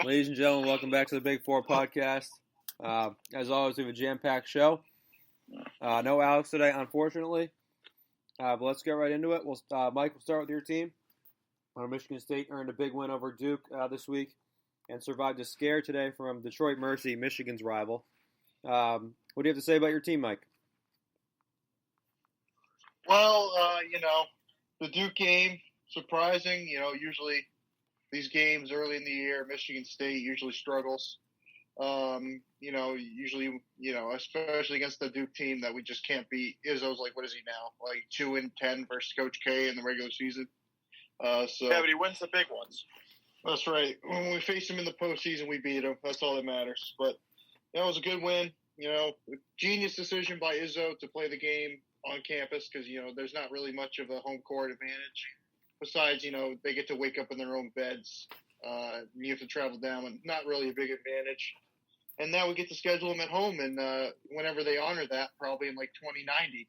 Ladies and gentlemen, welcome back to the Big Four podcast. As always, we have a jam-packed show. No Alex today, unfortunately. But let's get right into it. Mike, we'll start with your team. Michigan State earned a big win over Duke this week and survived a scare today from Detroit Mercy, Michigan's rival. What do you have to say about your team, Mike? Well, the Duke game, surprising. Usually these games early in the year, Michigan State usually struggles. Especially against the Duke team that we just can't beat. Izzo's like, what is he now? Like 2-10 versus Coach K in the regular season. Yeah, but he wins the big ones. That's right. When we face him in the postseason, we beat him. That's all that matters. But it was a good win. Genius decision by Izzo to play the game on campus because there's not really much of a home court advantage. Besides, they get to wake up in their own beds. You have to travel down, and not really a big advantage. And now we get to schedule them at home, and whenever they honor that, probably in like 2090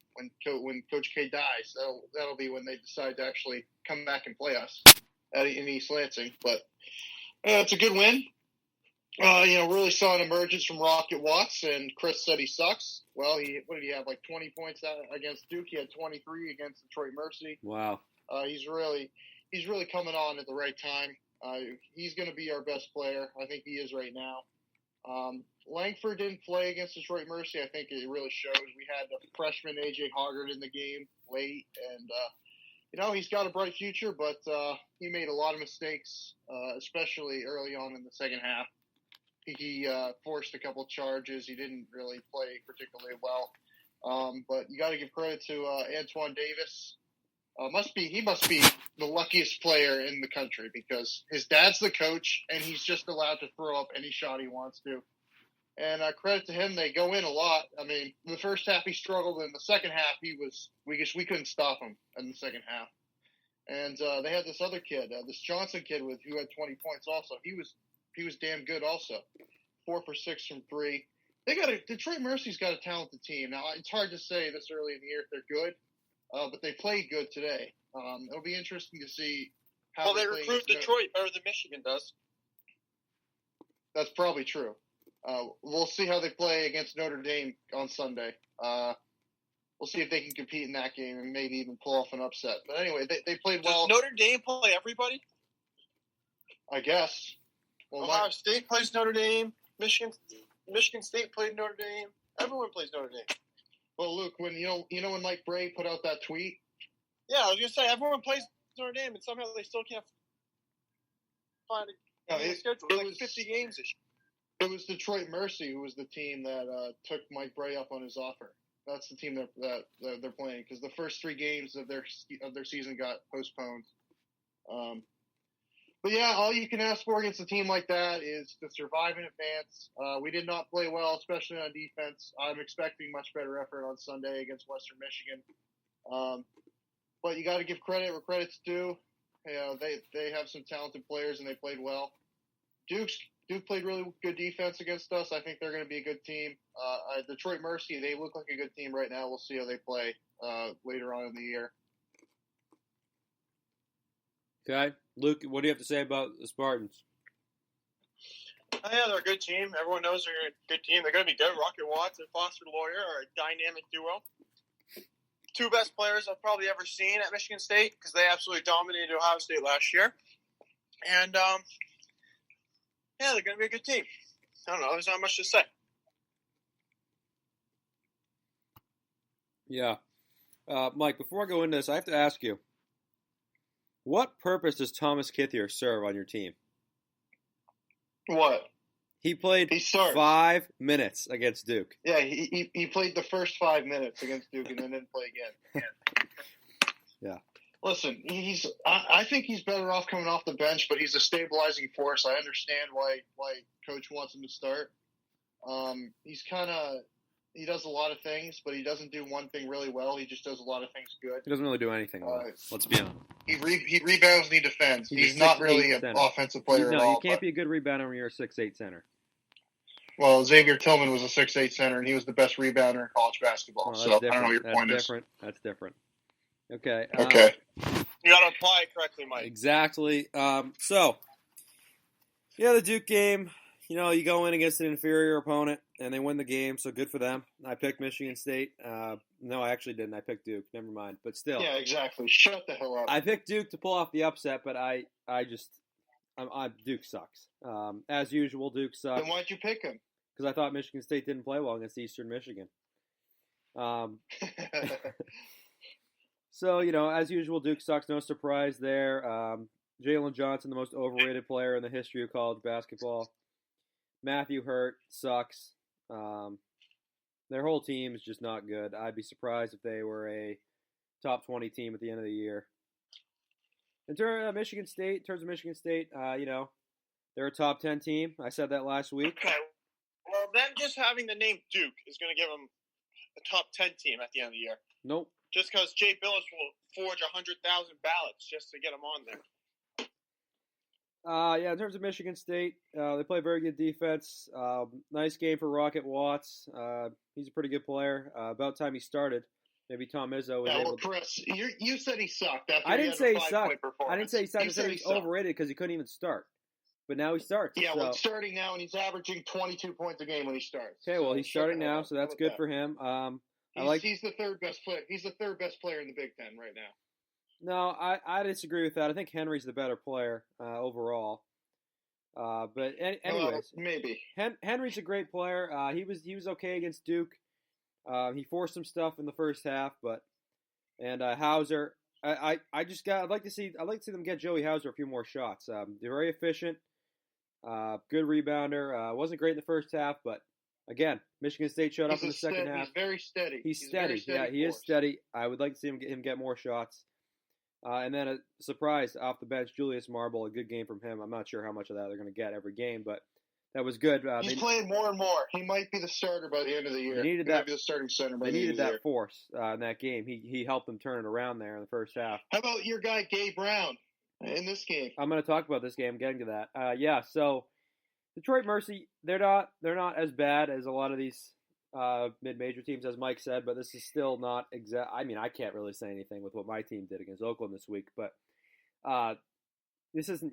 when Coach K dies, that'll be when they decide to actually come back and play us in East Lansing. But it's a good win. Really saw an emergence from Rocket Watts, and Chris said he sucks. Well, what did he have, like 20 points against Duke? He had 23 against Detroit Mercy. Wow. He's really coming on at the right time. He's going to be our best player. I think he is right now. Langford didn't play against Detroit Mercy. I think it really shows. We had the freshman A.J. Hoggard in the game late, and he's got a bright future, but he made a lot of mistakes, especially early on in the second half. He forced a couple charges. He didn't really play particularly well. But you got to give credit to Antoine Davis. He must be the luckiest player in the country because his dad's the coach and he's just allowed to throw up any shot he wants to. And credit to him, they go in a lot. I mean, the first half he struggled. In the second half, we couldn't stop him in the second half. And they had this other kid, this Johnson kid who had 20 points also. He was damn good also. 4 for 6 from 3. Detroit Mercy's got a talented team. Now it's hard to say this early in the year if they're good. But they played good today. It'll be interesting to see how. Well, they recruit Detroit better than Michigan does. That's probably true. We'll see how they play against Notre Dame on Sunday. We'll see if they can compete in that game and maybe even pull off an upset. But anyway, they played well. Does Notre Dame play everybody? I guess. Well, Ohio State plays Notre Dame. Michigan State played Notre Dame. Everyone plays Notre Dame. Well, Luke, when when Mike Bray put out that tweet. Yeah, I was gonna say everyone plays Notre Dame, and somehow they still can't find a schedule. It was 50 games this year. It was Detroit Mercy who was the team that took Mike Bray up on his offer. That's the team that they're playing because the first 3 games of their season got postponed. But yeah, all you can ask for against a team like that is to survive in advance. We did not play well, especially on defense. I'm expecting much better effort on Sunday against Western Michigan. But you got to give credit where credit's due. They have some talented players and they played well. Duke played really good defense against us. I think they're going to be a good team. Detroit Mercy, they look like a good team right now. We'll see how they play later on in the year. Okay. Luke, what do you have to say about the Spartans? Yeah, they're a good team. Everyone knows they're a good team. They're going to be good. Rocket Watts and Foster Lawyer are a dynamic duo. 2 best players I've probably ever seen at Michigan State because they absolutely dominated Ohio State last year. And, they're going to be a good team. I don't know. There's not much to say. Yeah. Mike, before I go into this, I have to ask you, what purpose does Thomas Kithier serve on your team? What? He played 5 minutes against Duke. Yeah, he played the first 5 minutes against Duke and then didn't play again. Yeah. Listen, I think he's better off coming off the bench, but he's a stabilizing force. I understand why Coach wants him to start. He does a lot of things, but he doesn't do one thing really well. He just does a lot of things good. He doesn't really do anything well. Let's be honest. He rebounds and he defends. He's not really an offensive player at all. No, you can't be a good rebounder when you're a 6'8" center. Well, Xavier Tillman was a 6'8" center, and he was the best rebounder in college basketball. Well, so I don't know what your point is. That's different. Okay. Okay. You got to apply it correctly, Mike. Exactly. So, Yeah, the Duke game, you go in against an inferior opponent, and they win the game, so good for them. I picked Michigan State. No, I actually didn't. I picked Duke. Never mind. But still. Yeah, exactly. Shut the hell up. I picked Duke to pull off the upset, but Duke sucks. As usual, Duke sucks. Then why'd you pick him? Because I thought Michigan State didn't play well against Eastern Michigan. So, as usual, Duke sucks. No surprise there. Jalen Johnson, the most overrated player in the history of college basketball. Matthew Hurt sucks. Their whole team is just not good. I'd be surprised if they were a top 20 team at the end of the year. In terms of Michigan State, they're a top 10 team. I said that last week. Okay. Well, them just having the name Duke is going to give them a top 10 team at the end of the year. Nope. Just because Jay Billis will forge 100,000 ballots just to get them on there. In terms of Michigan State, they play very good defense. Nice game for Rocket Watts. He's a pretty good player. About time he started. Maybe Tom Izzo was able to... Chris, you said he sucked. I didn't say he sucked. I didn't say he sucked. I said he's overrated because he couldn't even start. But now he starts. Yeah, well, he's starting now, and he's averaging 22 points a game when he starts. Okay, well, he's starting now, so that's good for him. He's the third best player. He's the third best player in the Big Ten right now. No, I disagree with that. I think Henry's the better player overall. But anyways, maybe Henry's a great player. He was okay against Duke. He forced some stuff in the first half, and Hauser. I'd like to see them get Joey Hauser a few more shots. They're very efficient. Good rebounder. Wasn't great in the first half, but again, Michigan State showed up in the second half. He's very steady. He's steady. He is steady. I would like to see him get more shots. And then a surprise off the bench, Julius Marble, a good game from him. I'm not sure how much of that they're going to get every game, but that was good. He's playing more and more. He might be the starter by the end of the year. They needed that. Be the starting center by they the needed end of the that force in that game. He helped them turn it around there in the first half. How about your guy Gabe Brown in this game? I'm going to talk about this game. I'm getting to that. So Detroit Mercy, they're not as bad as a lot of these mid-major teams, as Mike said, but this is still not exact. I mean, I can't really say anything with what my team did against Oakland this week, but this isn't,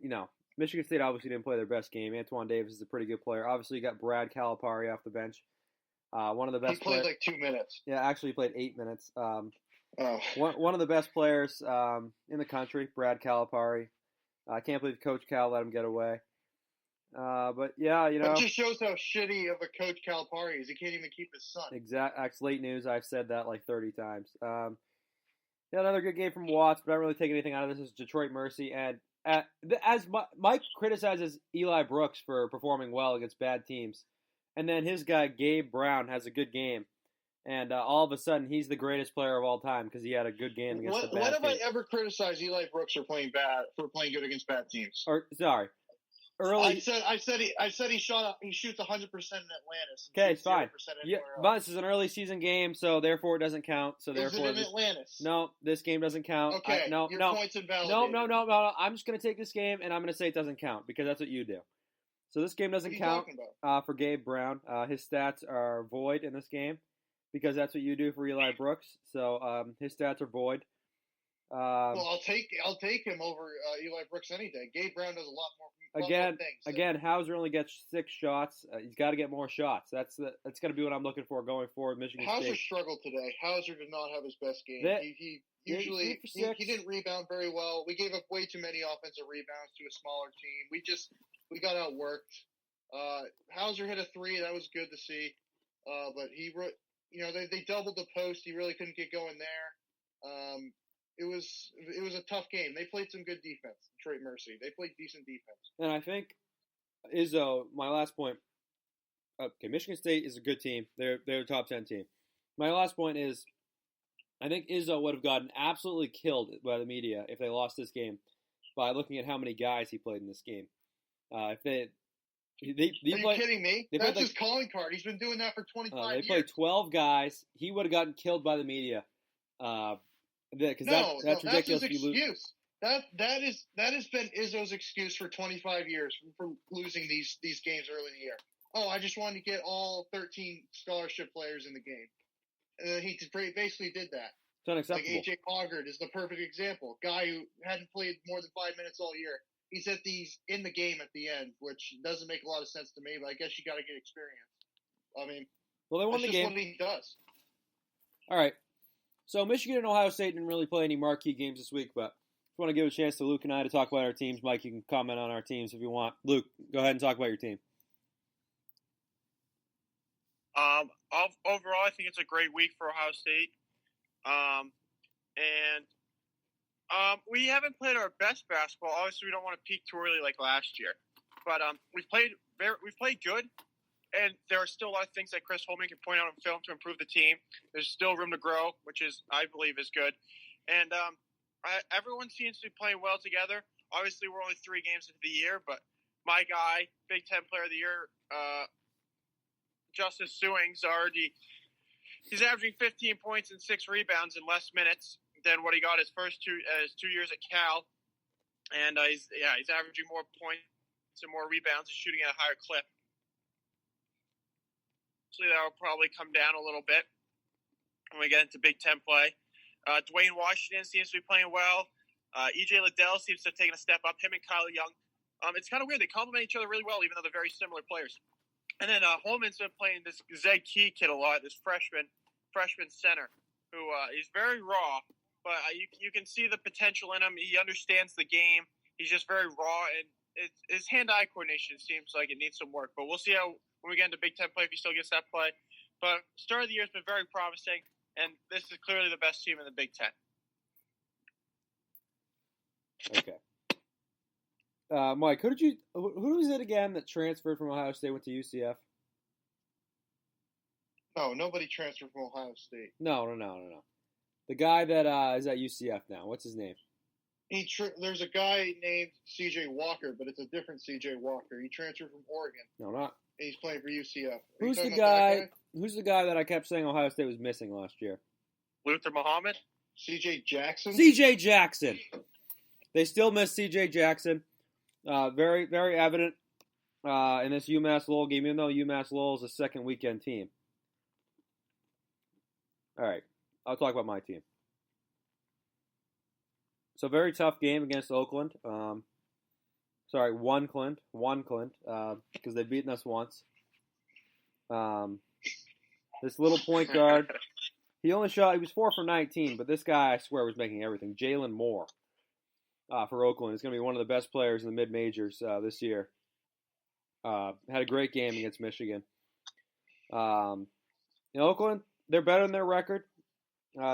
Michigan State obviously didn't play their best game. Antoine Davis is a pretty good player. Obviously, you got Brad Calipari off the bench. One of the best. He played like 2 minutes. Yeah, actually, he played 8 minutes. One of the best players in the country, Brad Calipari. I can't believe Coach Cal let him get away. But yeah, That just shows how shitty of a coach Calipari is. He can't even keep his son. Exact. That's late news. I've said that like 30 times. Another good game from Watts, but I don't really take anything out of this. Is Detroit Mercy, and as Mike criticizes Eli Brooks for performing well against bad teams, and then his guy Gabe Brown has a good game, and all of a sudden he's the greatest player of all time because he had a good game against the bad When have team. I ever criticized Eli Brooks for playing good against bad teams? Early. I said he shoots 100% in Atlantis. Okay, it's fine. Yeah, but this is an early season game, so therefore it doesn't count. So is it in Atlantis? No, this game doesn't count. Okay, your point's invalidated. No. I'm just gonna take this game and I'm gonna say it doesn't count because that's what you do. So this game doesn't count for Gabe Brown. His stats are void in this game because that's what you do for Eli Brooks. So his stats are void. Well, I'll take him over Eli Brooks any day. Gabe Brown does a lot more. Again, Hauser only gets 6 shots. He's got to get more shots. That's going to be what I'm looking for going forward. Michigan State. Hauser struggled today. Hauser did not have his best game. He didn't rebound very well. We gave up way too many offensive rebounds to a smaller team. We got outworked. Hauser hit a 3. That was good to see. But they doubled the post. He really couldn't get going there. It was a tough game. They played some good defense, Detroit Mercy. They played decent defense. And I think Izzo, my last point. Okay, Michigan State is a good team. They're a top 10 team. My last point is, I think Izzo would have gotten absolutely killed by the media if they lost this game by looking at how many guys he played in this game. Are you kidding me? That's his calling card. He's been doing that for 25 years. They played 12 guys. He would have gotten killed by the media. That's ridiculous. That's his excuse. That has been Izzo's excuse for 25 years for losing these games early in the year. Oh, I just wanted to get all 13 scholarship players in the game, and then he basically did that. It's unacceptable. Like AJ Poggard is the perfect example. Guy who hadn't played more than 5 minutes all year he's in the game at the end, which doesn't make a lot of sense to me. But I guess you got to get experience. I mean, well, they won the that's just game. what he does. All right. So Michigan and Ohio State didn't really play any marquee games this week, but just want to give a chance to Luke and I to talk about our teams. Mike, you can comment on our teams if you want. Luke, go ahead and talk about your team. Overall, I think it's a great week for Ohio State. We haven't played our best basketball. Obviously, we don't want to peak too early like last year. But we've played good, and there are still a lot of things that Chris Holman can point out on film to improve the team. There's still room to grow, which I believe is good. And everyone seems to be playing well together. Obviously, we're only 3 games into the year, but my guy, Big Ten Player of the Year, Justice Sewing's he's averaging 15 points and 6 rebounds in less minutes than what he got his first 2 years at Cal, and he's averaging more points and more rebounds and shooting at a higher clip. So that will probably come down a little bit when we get into Big Ten play. Dwayne Washington seems to be playing well. EJ Liddell seems to have taken a step up. Him and Kyle Young. It's kind of weird. They complement each other really well, even though they're very similar players. And then Holman's been playing this Zeg Key kid a lot, this freshman center, who is very raw, but you can see the potential in him. He understands the game. He's just very raw, and his hand-eye coordination seems like it needs some work. But we'll see how when we get into Big Ten play if he still gets that play. But start of the year has been very promising, and this is clearly the best team in the Big Ten. Okay. Mike, who was it again that transferred from Ohio State, went to UCF? No, nobody transferred from Ohio State. No. The guy that is at UCF now. What's his name? There's a guy named C.J. Walker, but it's a different C.J. Walker. He transferred from Oregon. No, not. And he's playing for UCF. Who's the guy? Who's the guy that I kept saying Ohio State was missing last year? Luther Muhammad? C.J. Jackson? C.J. Jackson. They still miss C.J. Jackson. Very, very evident in this UMass Lowell game, even though UMass Lowell is a second weekend team. All right, I'll talk about my team. So very tough game against Oakland. One Clint, because they've beaten us once. This little point guard, he was 4 for 19, but this guy, I swear, was making everything. Jalen Moore. For Oakland. He's going to be one of the best players in the mid-majors this year. Had a great game against Michigan. In Oakland, they're better than their record.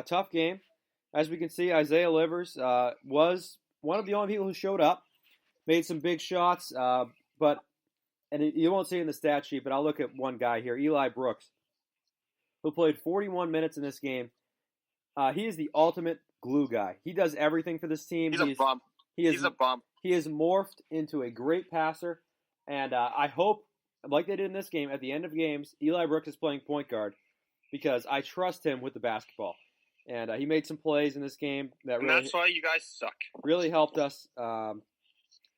Tough game. As we can see, Isaiah Livers was one of the only people who showed up. Made some big shots, you won't see it in the stat sheet, but I'll look at one guy here, Eli Brooks, who played 41 minutes in this game. He is the ultimate glue guy. He does everything for this team. He's a bum. He's a bum. He is morphed into a great passer, and I hope, like they did in this game, at the end of games, Eli Brooks is playing point guard because I trust him with the basketball. And he made some plays in this game and that's why you guys suck. Really helped us.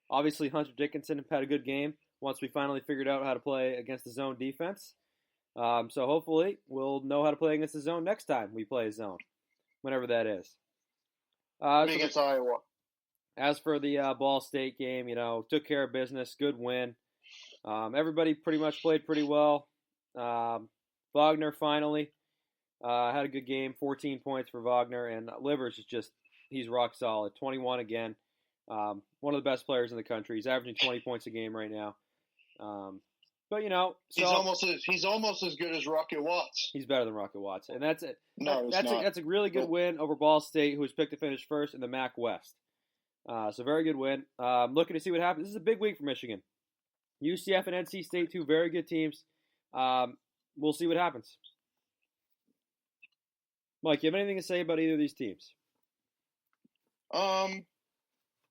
Obviously, Hunter Dickinson had a good game once we finally figured out how to play against the zone defense. So hopefully we'll know how to play against the zone next time we play a zone, whenever that is. Against Iowa. As for the Ball State game, took care of business, good win. Everybody pretty much played pretty well. Wagner finally had a good game, 14 points for Wagner, and Livers he's rock solid, 21 again. One of the best players in the country. He's averaging 20 points a game right now. He's almost as good as Rocket Watts. He's better than Rocket Watts, and that's it. No, that's a really good win over Ball State, who was picked to finish first in the MAC West. So very good win. Looking to see what happens. This is a big week for Michigan. UCF and NC State, 2 very good teams. We'll see what happens. Mike, you have anything to say about either of these teams? Well,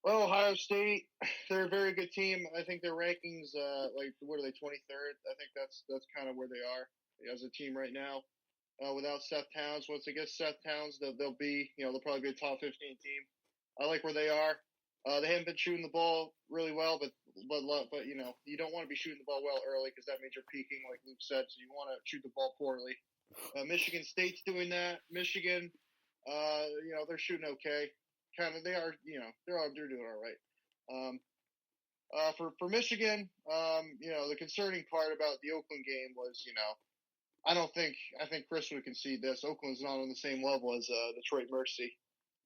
Ohio State, they're a very good team. I think their rankings, what are they, 23rd? I think that's kind of where they are as a team right now. Without Seth Towns, once they get Seth Towns, they'll probably be a top 15 team. I like where they are. They haven't been shooting the ball really well, but you don't want to be shooting the ball well early because that means you're peaking, like Luke said. So you want to shoot the ball poorly. Michigan State's doing that. Michigan, they're shooting okay. Kind of, they are, they're doing all right. For Michigan, the concerning part about the Oakland game was, I think Chris would concede this. Oakland's not on the same level as Detroit Mercy.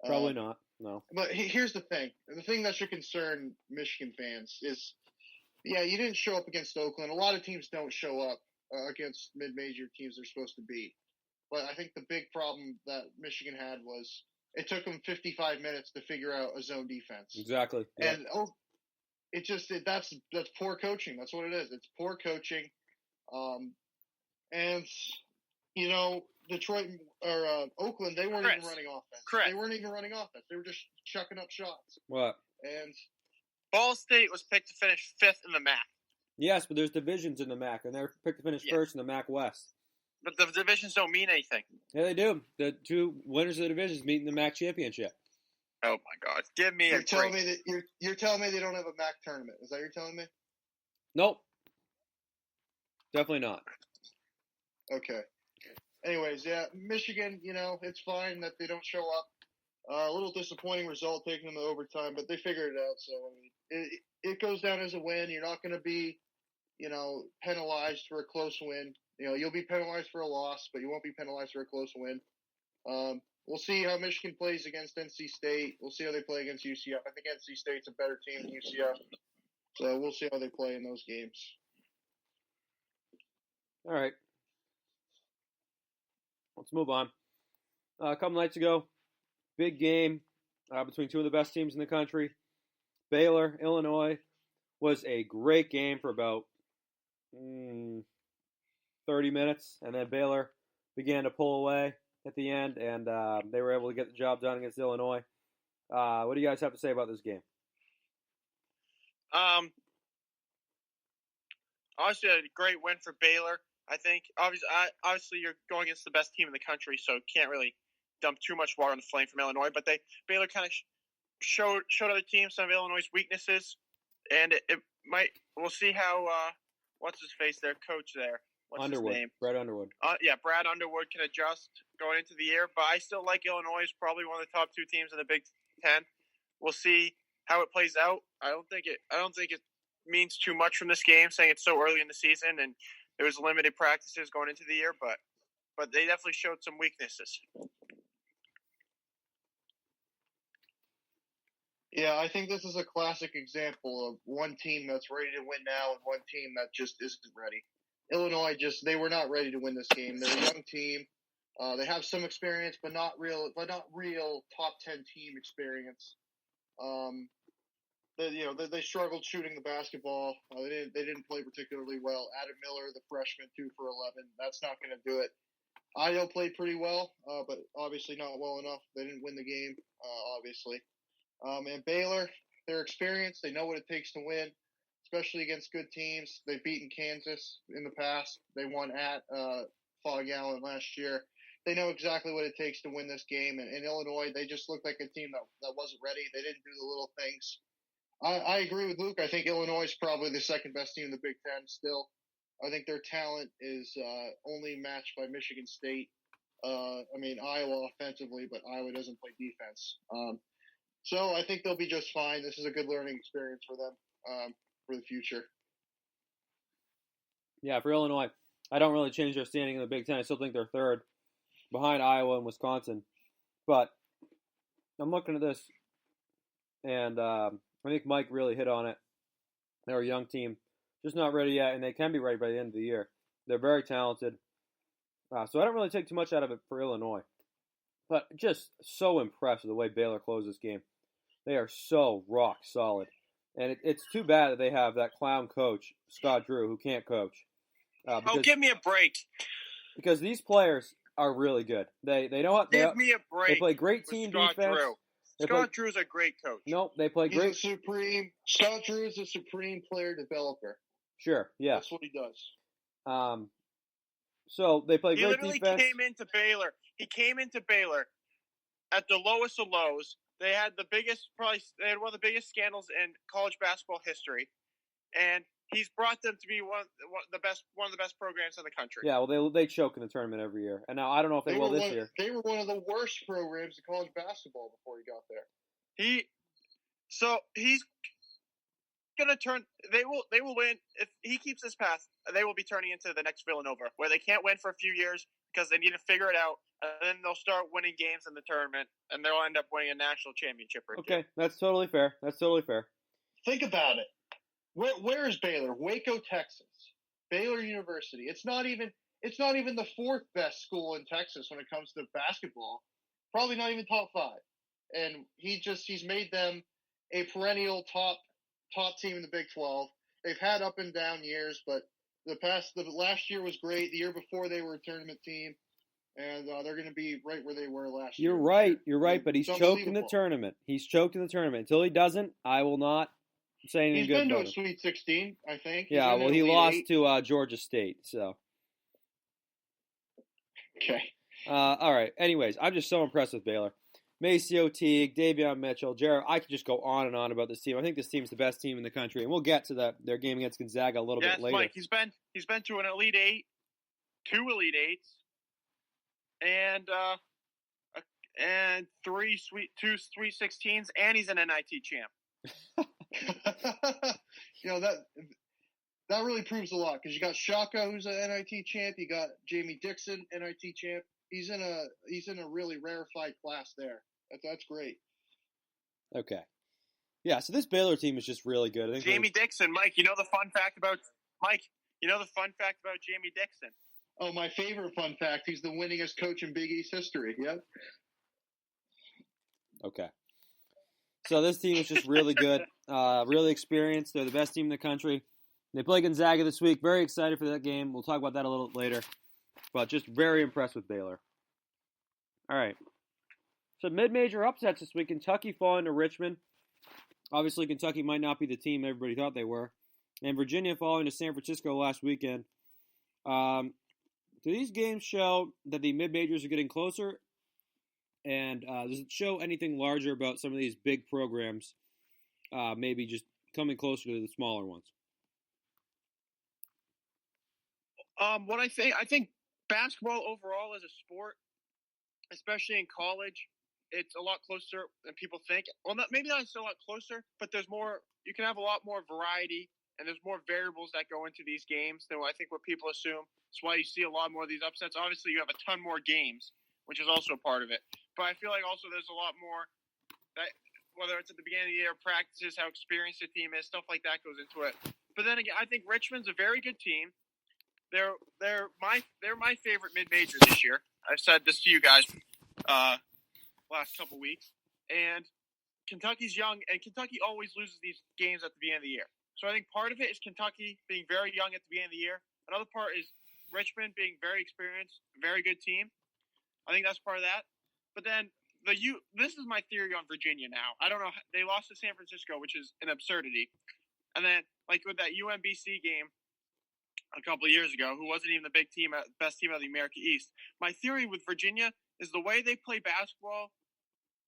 Probably not. No. But here's the thing. The thing that should concern Michigan fans is, you didn't show up against Oakland. A lot of teams don't show up against mid-major teams they're supposed to beat. But I think the big problem that Michigan had was it took them 55 minutes to figure out a zone defense. Exactly. Yeah. And that's poor coaching. That's what it is. It's poor coaching. Detroit or Oakland, they weren't even running offense. Correct. They weren't even running offense. They were just chucking up shots. What? And Ball State was picked to finish 5th in the MAC. Yes, but there's divisions in the MAC, and they're picked to finish first in the MAC West. But the divisions don't mean anything. Yeah, they do. The two winners of the divisions meet in the MAC championship. Oh my God! Give me you're a telling break. me that you're telling me they don't have a MAC tournament. Is that what you're telling me? Nope. Definitely not. Okay. Anyways, Michigan, it's fine that they don't show up. A little disappointing result taking them to overtime, but they figured it out. So it goes down as a win. You're not going to be, penalized for a close win. You'll be penalized for a loss, but you won't be penalized for a close win. We'll see how Michigan plays against NC State. We'll see how they play against UCF. I think NC State's a better team than UCF. So we'll see how they play in those games. All right. Let's move on. A couple nights ago, big game between two of the best teams in the country. Baylor, Illinois, was a great game for about 30 minutes, and then Baylor began to pull away at the end, and they were able to get the job done against Illinois. What do you guys have to say about this game? Obviously, a great win for Baylor. I think obviously you're going against the best team in the country, so can't really dump too much water on the flame from Illinois. But Baylor kind of showed other teams some of Illinois' weaknesses, and we'll see how what's his face, their coach there. What's Underwood. his name? Brad Underwood. Brad Underwood can adjust going into the year, but I still like Illinois as probably one of the top 2 teams in the Big Ten. We'll see how it plays out. I don't think it means too much from this game, saying it's so early in the season and there was limited practices going into the year, but they definitely showed some weaknesses. Yeah, I think this is a classic example of one team that's ready to win now and one team that just isn't ready. Illinois they were not ready to win this game. They're a young team. They have some experience, but not real top 10 team experience. They struggled shooting the basketball. They didn't play particularly well. Adam Miller, the freshman, 2 for 11. That's not going to do it. Io played pretty well, but obviously not well enough. They didn't win the game, obviously. And Baylor, they're experienced. They know what it takes to win, especially against good teams. They've beaten Kansas in the past. They won at Fog Allen last year. They know exactly what it takes to win this game. And in Illinois, they just looked like a team that wasn't ready. They didn't do the little things. I agree with Luke. I think Illinois is probably the second best team in the Big Ten still. I think their talent is only matched by Michigan State. Iowa offensively, but Iowa doesn't play defense. So I think they'll be just fine. This is a good learning experience for them for the future. Yeah, for Illinois, I don't really change their standing in the Big Ten. I still think they're third behind Iowa and Wisconsin. But I'm looking at this, and I think Mike really hit on it. They're a young team, just not ready yet, and they can be ready by the end of the year. They're very talented. So I don't really take too much out of it for Illinois. But just so impressed with the way Baylor closed this game. They are so rock solid. And it's too bad that they have that clown coach, Scott Drew, who can't coach. Give me a break. Because these players are really good. They know how give me a break. They play great team Scott defense. Drew. Scott Drew's a great coach. Nope, they play great. Scott Drew is a supreme player developer. Sure, yeah. That's what he does. So they play great defense. He literally came into Baylor at the lowest of lows. They had they had one of the biggest scandals in college basketball history, and he's brought them to be one of the best programs in the country. Yeah, well, they choke in the tournament every year, and now I don't know if they will this year. They were one of the worst programs in college basketball before he got there. gonna turn. They will win if he keeps this path. They will be turning into the next Villanova, where they can't win for a few years because they need to figure it out, and then they'll start winning games in the tournament, and they'll end up winning a national championship. Okay, that's totally fair. Think about it. Where is Baylor? Waco, Texas. Baylor University. It's not even the fourth best school in Texas when it comes to basketball. Probably not even top 5. And he's made them a perennial top team in the Big 12. They've had up and down years, but the last year was great. The year before they were a tournament team, and they're going to be right where they were last year. You're right, but he's choked in the tournament. Until he doesn't, I will not say anything good about him. He's been to a Sweet 16, I think. Yeah, well, he lost to Georgia State, so. Okay. All right. Anyways, I'm just so impressed with Baylor. Maceo Teague, Davion Mitchell, Jared. I could just go on and on about this team. I think this team's the best team in the country, and we'll get to their game against Gonzaga a little bit later. Mike, he's been to an Elite Eight, 2 Elite Eights, and 3 Sweet 16s, and he's an NIT champ. That really proves a lot because you got Shaka, who's an NIT champ. You got Jamie Dixon, NIT champ. He's in a really rarefied class there. That's great. Okay. Yeah, so this Baylor team is just really good. I think Jamie Dixon, Mike. You know the fun fact about Jamie Dixon? Oh, my favorite fun fact: he's the winningest coach in Big East history. Yep. Okay. So this team is just really good, really experienced. They're the best team in the country. They play Gonzaga this week. Very excited for that game. We'll talk about that a little later. But just very impressed with Baylor. All right. So mid-major upsets this week. Kentucky falling to Richmond. Obviously, Kentucky might not be the team everybody thought they were. And Virginia falling to San Francisco last weekend. Do these games show that the mid-majors are getting closer? And does it show anything larger about some of these big programs maybe just coming closer to the smaller ones? What I think basketball overall as a sport, especially in college, it's a lot closer than people think. Well, maybe not a lot closer, but there's more. You can have a lot more variety, and there's more variables that go into these games than I think what people assume. That's why you see a lot more of these upsets. Obviously, you have a ton more games, which is also a part of it. But I feel like also there's a lot more that, whether it's at the beginning of the year, practices, how experienced the team is, stuff like that goes into it. But then again, I think Richmond's a very good team. They're my favorite mid-major this year. I've said this to you guys last couple weeks. And Kentucky's young, and Kentucky always loses these games at the beginning of the year. So I think part of it is Kentucky being very young at the beginning of the year. Another part is Richmond being very experienced, very good team. I think that's part of that. But then this is my theory on Virginia now. I don't know. They lost to San Francisco, which is an absurdity. And then, like with that UMBC game a couple of years ago, who wasn't even the best team out of the America East. My theory with Virginia is the way they play basketball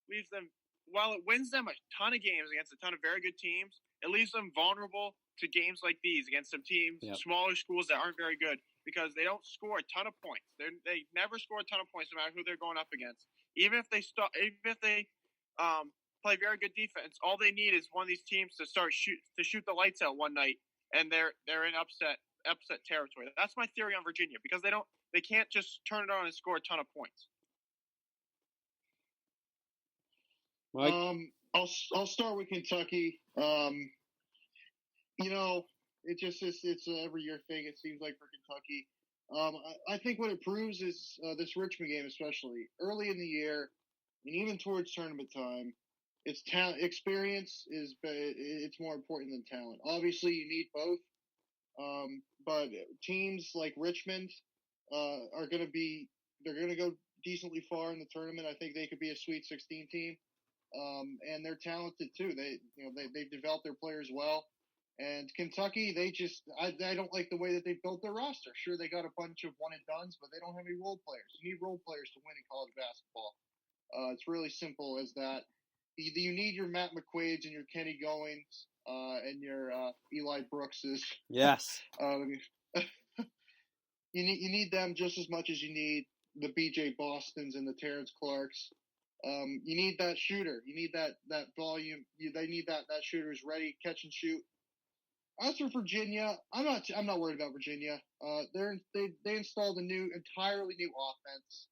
leaves them, while it wins them a ton of games against a ton of very good teams, it leaves them vulnerable to games like these against some teams, smaller schools that aren't very good, because they don't score a ton of points. They never score a ton of points no matter who they're going up against. Even if they play very good defense, all they need is one of these teams to shoot the lights out one night, and they're in upset territory. That's my theory on Virginia, because they can't just turn it on and score a ton of points. Mike? I'll start with Kentucky. It's an every year thing, it seems like, for Kentucky. I think what it proves is this Richmond game, especially early in the year and even towards tournament time, it's experience it's more important than talent. Obviously, you need both. But teams like Richmond are going to go decently far in the tournament. I think they could be a Sweet 16 team, and they're talented too. They've developed their players well. And Kentucky, I don't like the way that they built their roster. Sure, they got a bunch of one and dones, but they don't have any role players. You need role players to win in college basketball. It's really simple as that. You need your Matt McQuaids and your Kenny Goings and your Eli Brookses. Yes. You need them just as much as you need the BJ Bostons and the Terrence Clarks. You need that shooter. You need that volume. They need that shooter who's ready, catch and shoot. As for Virginia, I'm not worried about Virginia. They installed a entirely new offense.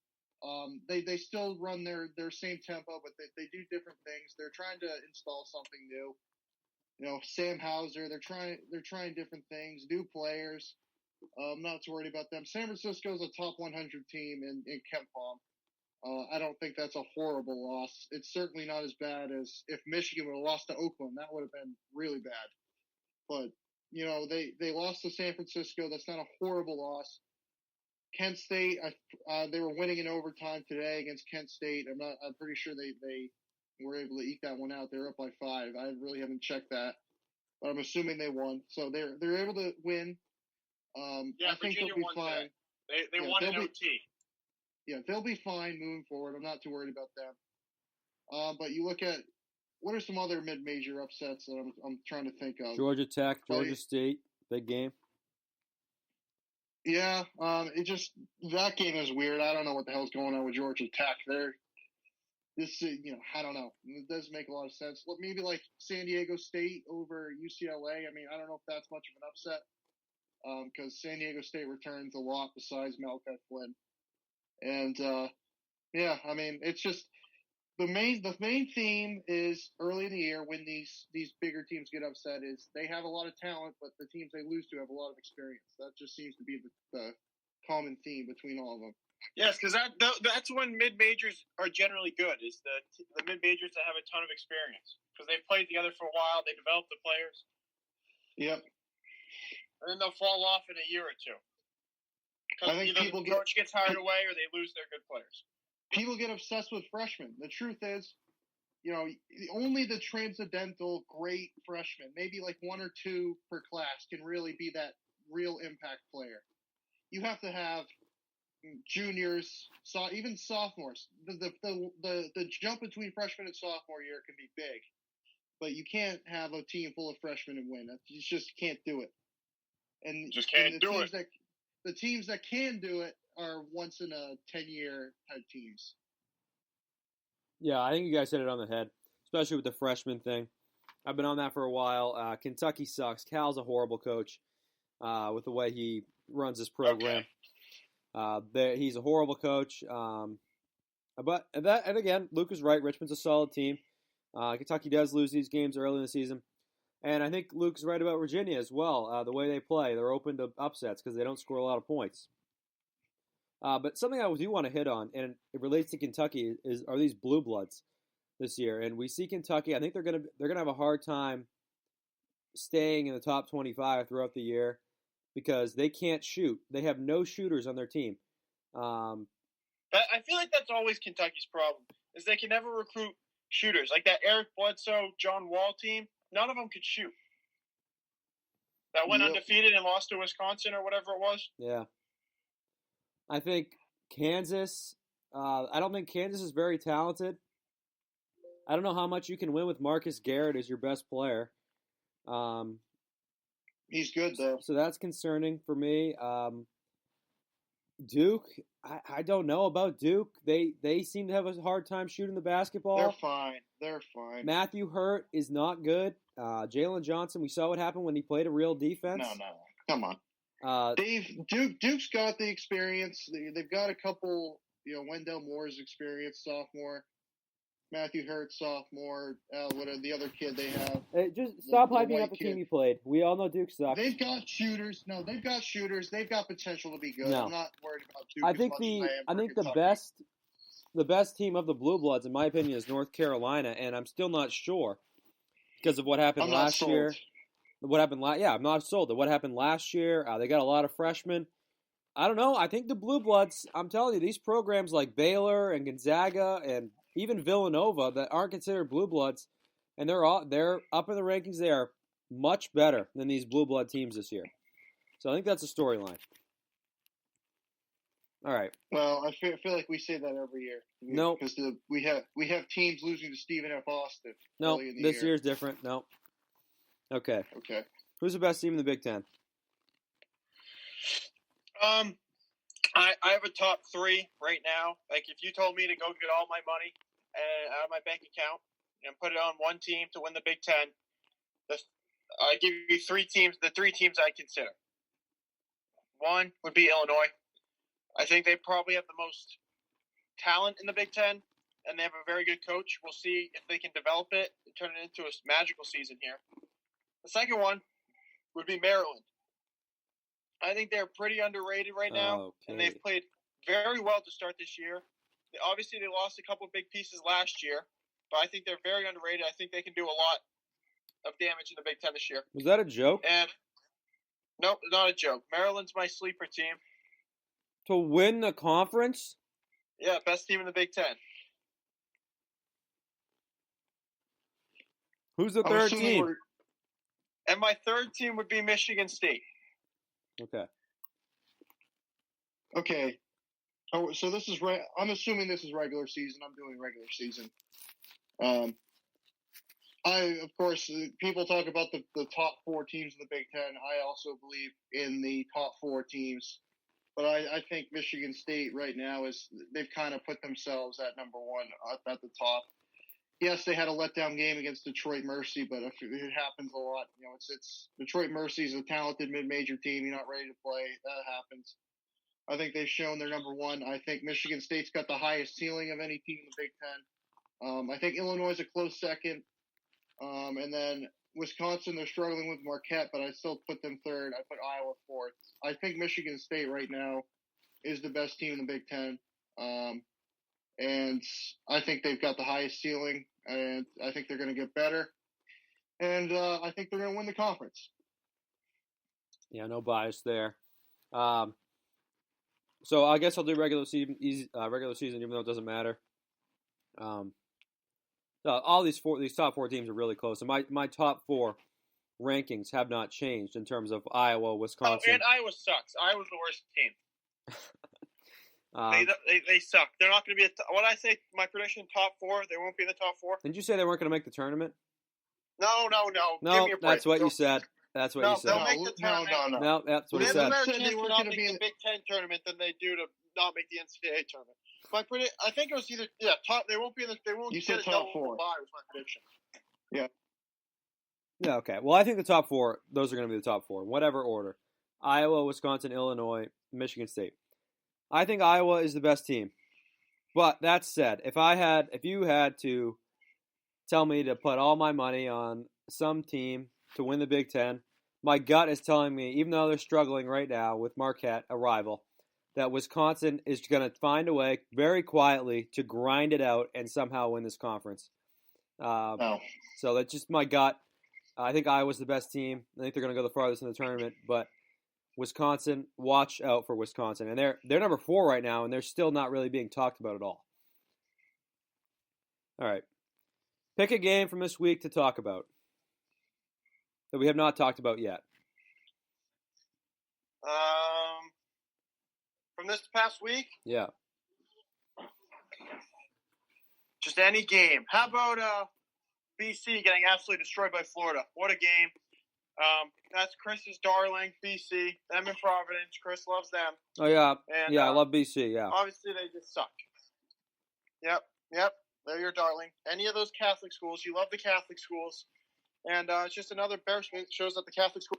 They still run their same tempo, but they do different things. They're trying to install something new. Sam Hauser. They're trying different things, new players. I'm not too worried about them. San Francisco is a top 100 team in KenPom. I don't think that's a horrible loss. It's certainly not as bad as if Michigan would have lost to Oakland. That would have been really bad. But, they lost to San Francisco. That's not a horrible loss. Kent State, they were winning in overtime today against Kent State. I'm pretty sure they were able to eke that one out. They're up by 5. I really haven't checked that, but I'm assuming they won. So they're able to win. Yeah, I think Virginia they'll be won fine. today. They won in OT. Yeah, they'll be fine moving forward. I'm not too worried about them. But you look at what are some other mid-major upsets that I'm trying to think of. Georgia Tech, Georgia State, big game. Yeah, that game is weird. I don't know what the hell's going on with Georgia Tech. I don't know. It doesn't make a lot of sense. Maybe like San Diego State over UCLA. I mean, I don't know if that's much of an upset because San Diego State returns a lot besides Malachi Flynn. And I mean, it's just the main theme is early in the year when these bigger teams get upset is they have a lot of talent, but the teams they lose to have a lot of experience. That just seems to be the common theme between all of them. Yes, because that's when mid-majors are generally good, is the mid-majors that have a ton of experience. Because they've played together for a while, they develop the players. Yep. And then they'll fall off in a year or two. Because either the coach gets hired away or they lose their good players. People get obsessed with freshmen. The truth is, only the transcendental great freshmen, maybe like 1 or 2 per class, can really be that real impact player. You have to have juniors, even sophomores. The jump between freshman and sophomore year can be big, but you can't have a team full of freshmen and win. You just can't do it. And just can't do it. The teams that can do it are once in a 10-year type teams. Yeah, I think you guys hit it on the head, especially with the freshman thing. I've been on that for a while. Kentucky sucks. Cal's a horrible coach with the way he runs his program. Okay. He's a horrible coach. And again, Luke is right. Richmond's a solid team. Kentucky does lose these games early in the season. And I think Luke's right about Virginia as well. The way they play, they're open to upsets because they don't score a lot of points. But something I do want to hit on, and it relates to Kentucky, are these blue bloods this year. And we see Kentucky. I think they're gonna have a hard time staying in the top 25 throughout the year because they can't shoot. They have no shooters on their team. I feel like that's always Kentucky's problem is they can never recruit shooters like that Eric Bledsoe, John Wall team. None of them could shoot. That went undefeated and lost to Wisconsin or whatever it was. Yeah. I think Kansas, I don't think Kansas is very talented. I don't know how much you can win with Marcus Garrett as your best player. He's good, though. So that's concerning for me. Duke, I don't know about Duke. They seem to have a hard time shooting the basketball. They're fine. Matthew Hurt is not good. Jalen Johnson, we saw what happened when he played a real defense. No. Come on. Duke's got the experience. They've got a couple, Wendell Moore's experience, sophomore. Matthew Hurt, sophomore. What are the other kid they have? Hey, just stop hyping up the team you played. We all know Duke sucks. They've got shooters. No, they've got shooters. They've got potential to be good. No. I'm not worried about Duke. I think the best team of the Blue Bloods, in my opinion, is North Carolina, and I'm still not sure because of what happened last year. I'm not sold. What happened last year? They got a lot of freshmen. I don't know. I think the Blue Bloods. I'm telling you, these programs like Baylor and Gonzaga and even Villanova that aren't considered Blue Bloods, and they're up in the rankings. They are much better than these Blue Blood teams this year. So I think that's a storyline. All right. Well, I feel like we say that every year. No, because we have teams losing to Stephen F. Austin. No, this year's different. No. Okay. Who's the best team in the Big Ten? I have a top 3 right now. Like, if you told me to go get all my money out of my bank account and put it on one team to win the Big Ten, I give you three teams. The three teams I consider. One would be Illinois. I think they probably have the most talent in the Big Ten, and they have a very good coach. We'll see if they can develop it and turn it into a magical season here. The second one would be Maryland. I think they're pretty underrated right now, and they've played very well to start this year. Obviously, they lost a couple of big pieces last year, but I think they're very underrated. I think they can do a lot of damage in the Big Ten this year. Was that a joke? And nope, not a joke. Maryland's my sleeper team. To win the conference? Yeah, best team in the Big Ten. Who's the third team? And my third team would be Michigan State. Okay. Oh, so this is right. I'm assuming this is regular season. I'm doing regular season. Of course, people talk about the top four teams in the Big Ten. I also believe in the top four teams. But I think Michigan State right now they've kind of put themselves at number one at the top. Yes, they had a letdown game against Detroit Mercy, but it happens a lot. It's Detroit Mercy is a talented mid-major team. You're not ready to play. That happens. I think they've shown they're number one. I think Michigan State's got the highest ceiling of any team in the Big Ten. I think Illinois is a close second. And then Wisconsin, they're struggling with Marquette, but I still put them third. I put Iowa fourth. I think Michigan State right now is the best team in the Big Ten. And I think they've got the highest ceiling, and I think they're going to get better. And I think they're going to win the conference. Yeah, no bias there. So I guess I'll do regular season, even though it doesn't matter. All these top four teams are really close, and my top four rankings have not changed in terms of Iowa, Wisconsin. Oh, and Iowa sucks. Iowa's the worst team. They suck. They're not going to be what I say. My prediction: top four. They won't be in the top four. Didn't you say they weren't going to make the tournament? No. No, that's what you said. That's what you said. They'll make the tournament. No, that's what you said. They have a better chance to not make the Big Ten tournament than they do to not make the NCAA tournament. I think it was either top. They won't be in the. They won't get a double bye. Was my prediction. Yeah. Yeah. Okay. Well, I think the top four. Those are going to be the top four, in whatever order: Iowa, Wisconsin, Illinois, Michigan State. I think Iowa is the best team. But that said, if you had to tell me to put all my money on some team to win the Big Ten, my gut is telling me, even though they're struggling right now with Marquette, a rival, that Wisconsin is going to find a way very quietly to grind it out and somehow win this conference. So that's just my gut. I think Iowa's the best team. I think they're going to go the farthest in the tournament, but Wisconsin, watch out for Wisconsin. And they're number 4 right now, and they're still not really being talked about at all. All right. Pick a game from this week to talk about that we have not talked about yet. From this past week? Yeah. Just any game. How about BC getting absolutely destroyed by Florida? What a game. That's Chris's darling, BC. Them in Providence. Chris loves them. Oh, yeah. And, I love BC, yeah. Obviously, they just suck. Yep. They're your darling. Any of those Catholic schools, you love the Catholic schools. And it's just another embarrassment. It shows that the Catholic school.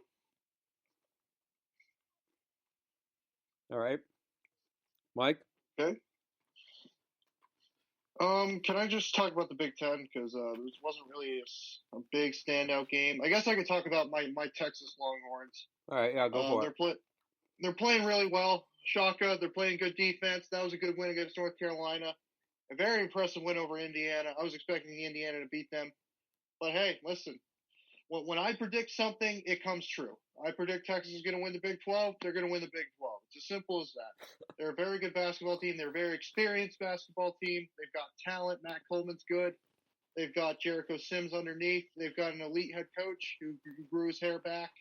All right. Mike? Okay. Can I just talk about the Big Ten? Because this wasn't really a big standout game. I guess I could talk about my Texas Longhorns. All right, yeah, go for it. They're playing really well. Shaka, they're playing good defense. That was a good win against North Carolina. A very impressive win over Indiana. I was expecting Indiana to beat them. But hey, listen. When I predict something, it comes true. I predict Texas is going to win the Big 12. They're going to win the Big 12. It's as simple as that. They're a very good basketball team. They're a very experienced basketball team. They've got talent. Matt Coleman's good. They've got Jericho Sims underneath. They've got an elite head coach who grew his hair back.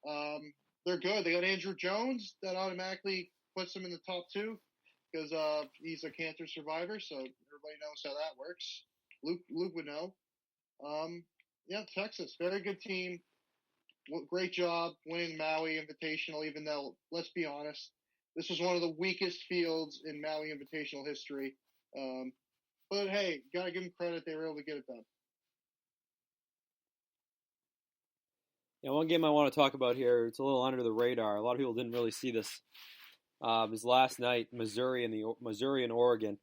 They're good. They got Andrew Jones. That automatically puts them in the top 2 because he's a cancer survivor, so everybody knows how that works. Luke would know. Yeah, Texas, very good team. Great job winning Maui Invitational, even though, let's be honest, this was one of the weakest fields in Maui Invitational history. But hey, gotta give them credit; they were able to get it done. Yeah, one game I want to talk about here, it's a little under the radar. A lot of people didn't really see this. Was last night, Missouri and Oregon.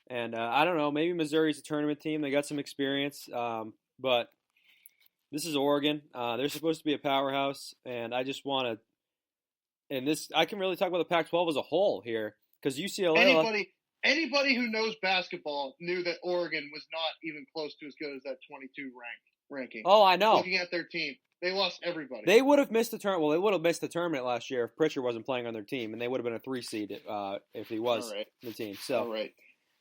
And I don't know, maybe Missouri's a tournament team. They got some experience. But this is Oregon. They're supposed to be a powerhouse. And I just want to, and this, I can really talk about the Pac-12 as a whole here. Because UCLA. Anybody who knows basketball knew that Oregon was not even close to as good as that 22 ranking. Oh, I know. Looking at their team, they lost everybody. They would have missed the tournament. Well, they would have missed the tournament last year if Pritchard wasn't playing on their team, and they would have been a 3 seed if he was the team. So, all right.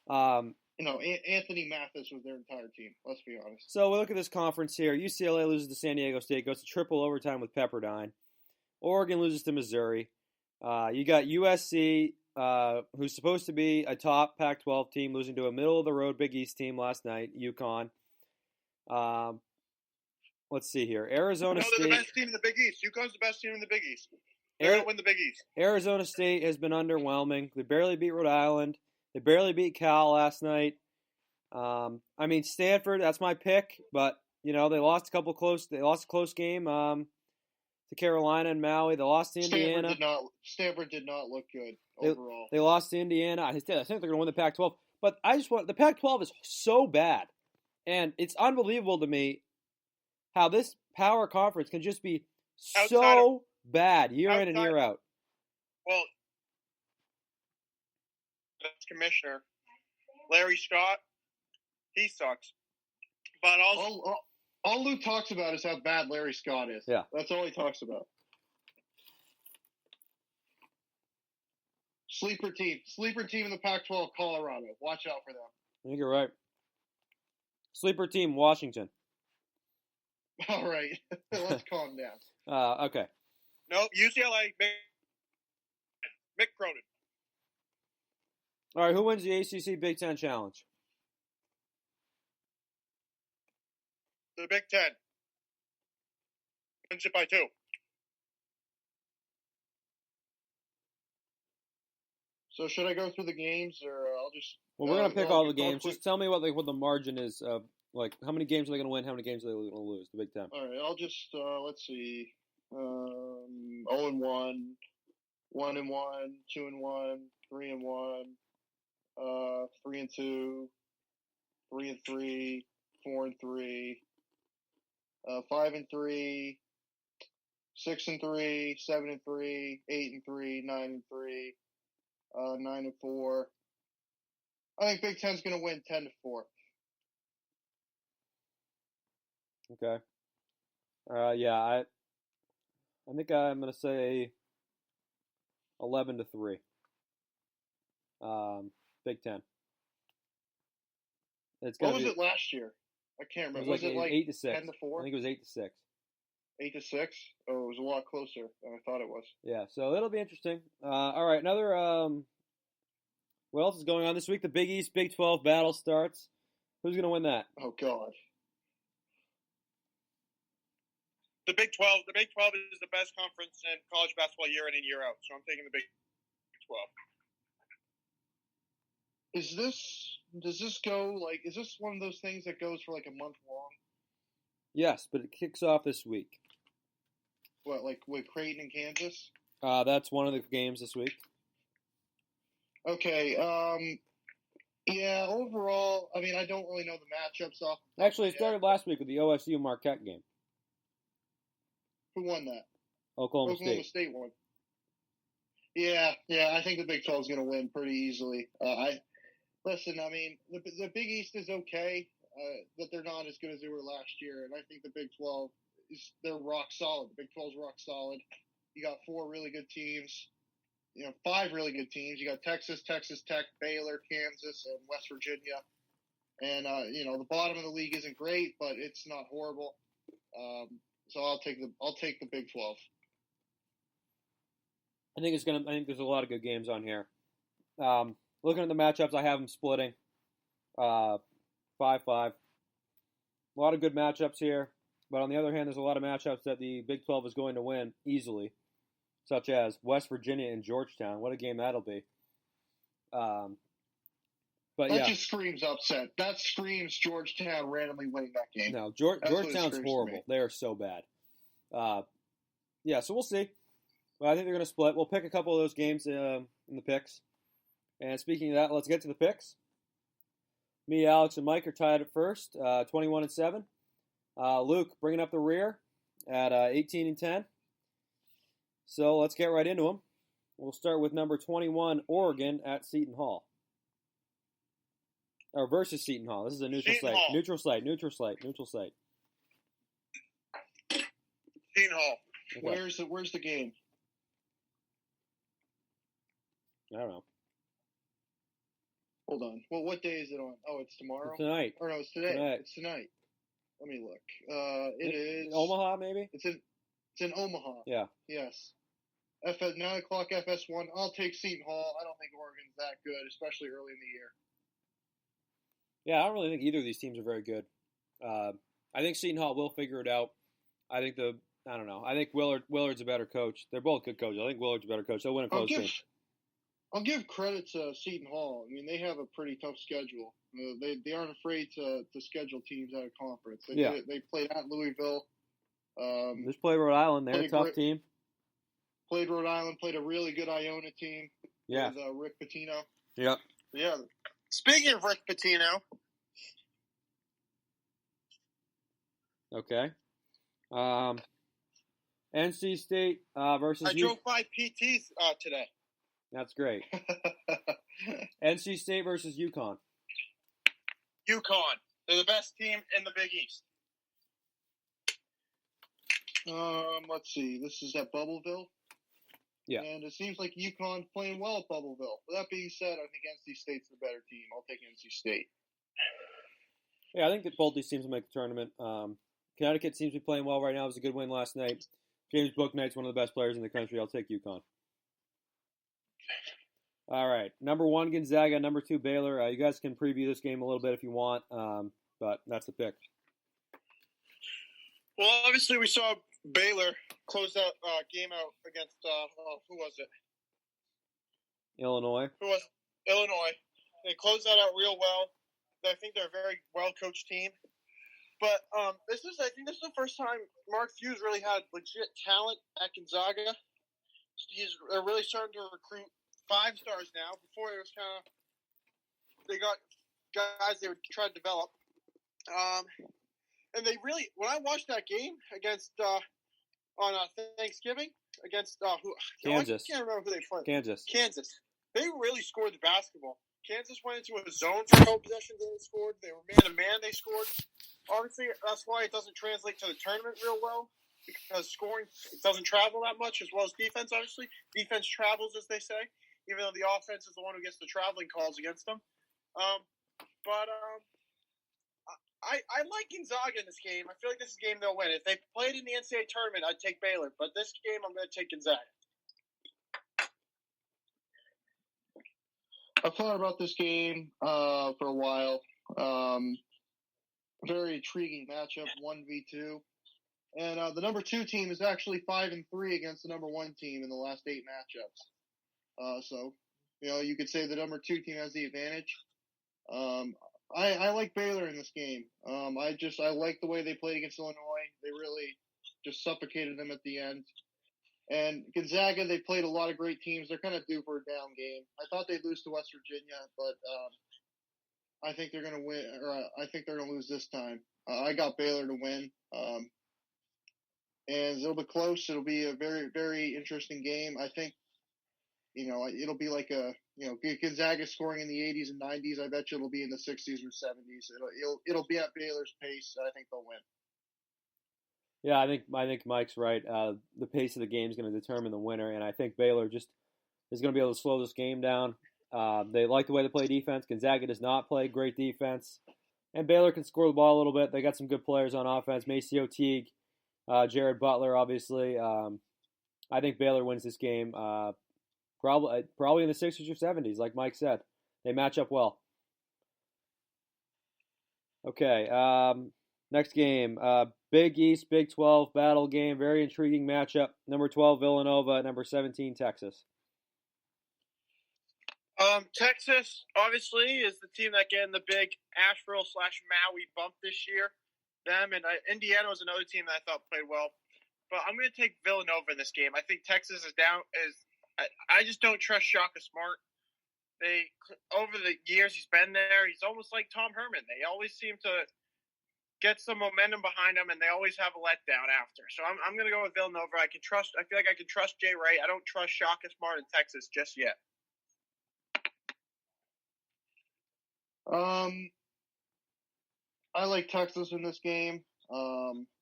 Anthony Mathis was their entire team. Let's be honest. So we look at this conference here. UCLA loses to San Diego State, goes to triple overtime with Pepperdine. Oregon loses to Missouri. You got USC, who's supposed to be a top Pac-12 team, losing to a middle-of-the-road Big East team last night, UConn. Let's see here. Arizona State. They're the best team in the Big East. UConn's the best team in the Big East. They're going to win the Big East. Arizona State has been underwhelming. They barely beat Rhode Island. They barely beat Cal last night. Stanford, that's my pick, but, they lost a close game to Carolina and Maui. They lost to Indiana. Stanford did not look good overall. They lost to Indiana. I think they're going to win the Pac-12. But the Pac-12 is so bad, and it's unbelievable to me how this power conference can just be so bad year in and year out. Well, that's Commissioner Larry Scott. He sucks. But also, all Luke talks about is how bad Larry Scott is. Yeah, that's all he talks about. Sleeper team in the Pac-12, Colorado. Watch out for them. I think you're right. Sleeper team, Washington. All right, let's calm down. Okay. No, UCLA, Mick Cronin. All right, who wins the ACC Big Ten Challenge? The Big Ten. Wins it by 2. So should I go through the games, or I'll just? Well, we're gonna pick all the games. Just tell me what the margin is. How many games are they gonna win? How many games are they gonna lose? The Big Ten. All right, I'll just let's see. 0-1, 1-1, 2-1, 3-1, 3-2, 3-3, 4-3, 5-3, 6-3, 7-3, 8-3, 9-3, 9-4. I think Big Ten's going to win 10-4. Okay. I think I'm going to say 11-3. Big Ten. What was it last year? I can't remember. Was it like 8-6? 10-4? I think it was 8-6. 8-6? Oh, it was a lot closer than I thought it was. Yeah, so it'll be interesting. All right, another. What else is going on this week? The Big East Big 12 battle starts. Who's going to win that? Oh God. The Big 12. The Big 12 is the best conference in college basketball year in and year out. So I'm taking the Big 12. Does this go is this one of those things that goes for like a month long? Yes, but it kicks off this week. What, like with Creighton and Kansas? That's one of the games this week. Okay. Yeah. Overall, I don't really know the matchups off. Actually, it started last week with the OSU Marquette game. Who won that? Oklahoma State won. Yeah. I think the Big 12 is going to win pretty easily. Listen. The Big East is okay, but they're not as good as they were last year, and I think the Big 12 they're rock solid. The Big 12's rock solid. You got 4 really good teams. 5 really good teams. You got Texas, Texas Tech, Baylor, Kansas, and West Virginia. And the bottom of the league isn't great, but it's not horrible. So I'll take the Big 12. I think there's a lot of good games on here. Looking at the matchups, I have them splitting 5-5. A lot of good matchups here, but on the other hand, there's a lot of matchups that the Big 12 is going to win easily, such as West Virginia and Georgetown. What a game that'll be. But that just screams upset. That screams Georgetown randomly winning that game. No, Georgetown's horrible. They are so bad. Yeah, so we'll see. But I think they're going to split. We'll pick a couple of those games in the picks. And speaking of that, let's get to the picks. Me, Alex, and Mike are tied at first, 21-7. Luke bringing up the rear at 18-10. So let's get right into them. We'll start with number 21, Oregon at Seton Hall. Or versus Seton Hall. This is a neutral Seton site. Hall. Neutral site. Seton Hall. Okay. Where's the game? I don't know. Hold on. Well, what day is it on? Oh, it's tomorrow? Tonight. Or no, it's today. Tonight. It's tonight. Let me look. It is Omaha, maybe? It's in Omaha. Yeah. Yes. 9 o'clock FS1. I'll take Seton Hall. I don't think Oregon's that good, especially early in the year. Yeah, I don't really think either of these teams are very good. I think Seton Hall will figure it out. I don't know. I think Willard's a better coach. They're both good coaches. I think Willard's a better coach. They'll win a close game. I'll give credit to Seton Hall. I mean, they have a pretty tough schedule. They aren't afraid to schedule teams out of conference. They played at Louisville. Just play Rhode Island. They're a tough team. Played Rhode Island. Played a really good Iona team. Yeah. With Rick Pitino. Yep. Yeah. Speaking of Rick Pitino. Okay. NC State versus I drove by PT's today. That's great. NC State versus UConn. UConn. They're the best team in the Big East. Let's see. This is at Bubbleville. Yeah. And it seems like UConn's playing well at Bubbleville. With that being said, I think NC State's the better team. I'll take NC State. Yeah, I think that both these teams will make the tournament. Connecticut seems to be playing well right now. It was a good win last night. James Bouknight's one of the best players in the country. I'll take UConn. All right. Number 1, Gonzaga. Number 2, Baylor. You guys can preview this game a little bit if you want, but that's the pick. Well, obviously we saw Baylor close that game out against, who was it? Illinois. Illinois. They closed that out real well. I think they're a very well-coached team. But I think this is the first time Mark Few's really had legit talent at Gonzaga. They're really starting to recruit 5 stars now. Before it was they got guys they would try to develop. And they really, when I watched that game against on Thanksgiving against Kansas. I can't remember who they played. Kansas. They really scored the basketball. Kansas went into a zone for a couple possessions and they scored. They were man-to-man, they scored. Obviously, that's why it doesn't translate to the tournament real well, because scoring doesn't travel that much, as well as defense, obviously. Defense travels, as they say, even though the offense is the one who gets the traveling calls against them. I like Gonzaga in this game. I feel like this is a game they'll win. If they played in the NCAA tournament, I'd take Baylor. But this game, I'm going to take Gonzaga. I've thought about this game for a while. Very intriguing matchup, 1v2. And the number 2 team is actually 5-3 against the number 1 team in the last 8 matchups. So, you could say the number 2 team has the advantage. I like Baylor in this game. I like the way they played against Illinois. They really just suffocated them at the end. And Gonzaga, they played a lot of great teams. They're kind of due for a down game. I thought they'd lose to West Virginia, but I think they're going to win, or I think they're going to lose this time. I got Baylor to win. And it'll be close. It'll be a very, very interesting game. I think, it'll be like Gonzaga scoring in the 80s and 90s. I bet you it'll be in the 60s or 70s. It'll be at Baylor's pace. I think they'll win. Yeah, I think Mike's right. The pace of the game is going to determine the winner, and I think Baylor just is going to be able to slow this game down. They like the way they play defense. Gonzaga does not play great defense, and Baylor can score the ball a little bit. They got some good players on offense. Maceo Teague, Jared Butler, obviously. I think Baylor wins this game. Probably in the 60s or 70s, like Mike said. They match up well. Okay, next game. Big East, Big 12 battle game. Very intriguing matchup. Number 12, Villanova. Number 17, Texas. Texas, obviously, is the team that get in the big Asheville/Maui bump this year. Them and Indiana was another team that I thought played well. but I'm going to take Villanova in this game. I think Texas is down. I just don't trust Shaka Smart. Over the years he's been there, he's almost like Tom Herman. They always seem to get some momentum behind them, and they always have a letdown after. So I'm going to go with Villanova. I feel like I can trust Jay Wright. I don't trust Shaka Smart in Texas just yet. I like Texas in this game.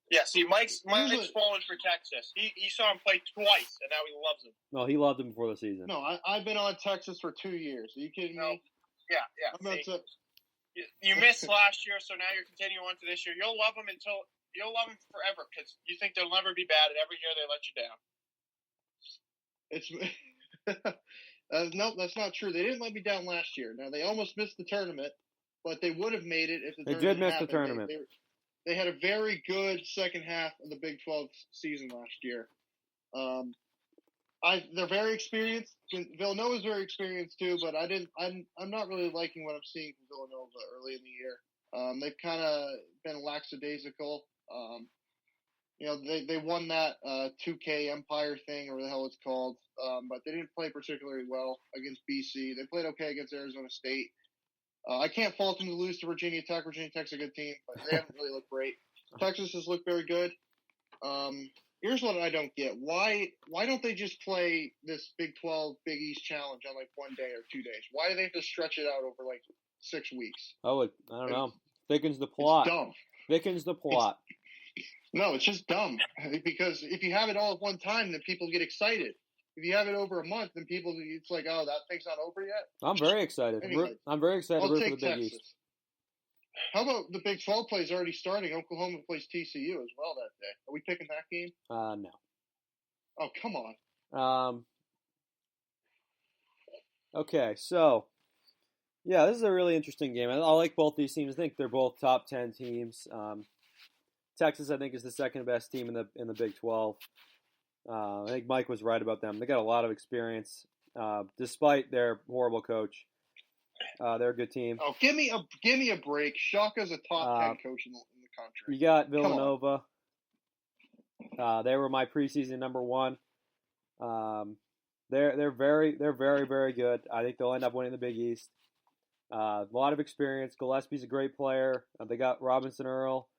Yeah, see, Mike's fallen for Texas. He saw him play twice, and now he loves him. No, he loved him before the season. No, I've been on Texas for 2 years. Are you kidding me? Yeah. You missed last year, so now you're continuing on to this year. You'll love them forever because you think they'll never be bad, and every year they let you down. No, that's not true. They didn't let me down last year. Now they almost missed the tournament, but they would have made it if the tournament did miss happened. the tournament. They had a very good second half of the Big 12 season last year. They're very experienced. Villanova's very experienced too, but I'm not really liking what I'm seeing from Villanova early in the year. They've kind of been lackadaisical. They won that 2K Empire thing, or whatever the hell it's called, but they didn't play particularly well against BC. They played okay against Arizona State. I can't fault them to lose to Virginia Tech. Virginia Tech's a good team, but they haven't really looked great. Texas has looked very good. Here's what I don't get. Why don't they just play this Big 12 Big East Challenge on like 1 day or 2 days? Why do they have to stretch it out over like 6 weeks? Oh, I don't know. Thickens the plot. It's dumb. Thickens the plot. No, it's just dumb. Because if you have it all at one time, then people get excited. If you have it over a month, then it's like, oh, that thing's not over yet. I'm very excited. Anyway, I'm very excited to root for the Big Texas. East. How about the Big 12 plays already starting? Oklahoma plays TCU as well that day. Are we picking that game? No. Oh, come on. Okay, so yeah, this is a really interesting game. I like both these teams. I think they're both top 10 teams. Texas, I think, is the second best team in the Big 12. I think Mike was right about them. They got a lot of experience, despite their horrible coach. They're a good team. Oh, give me a break. Shaka's a top 10 coach in the country. You got Villanova. They were my preseason number one. They're very, very good. I think they'll end up winning the Big East. A lot of experience. Gillespie's a great player. They got Robinson Earl.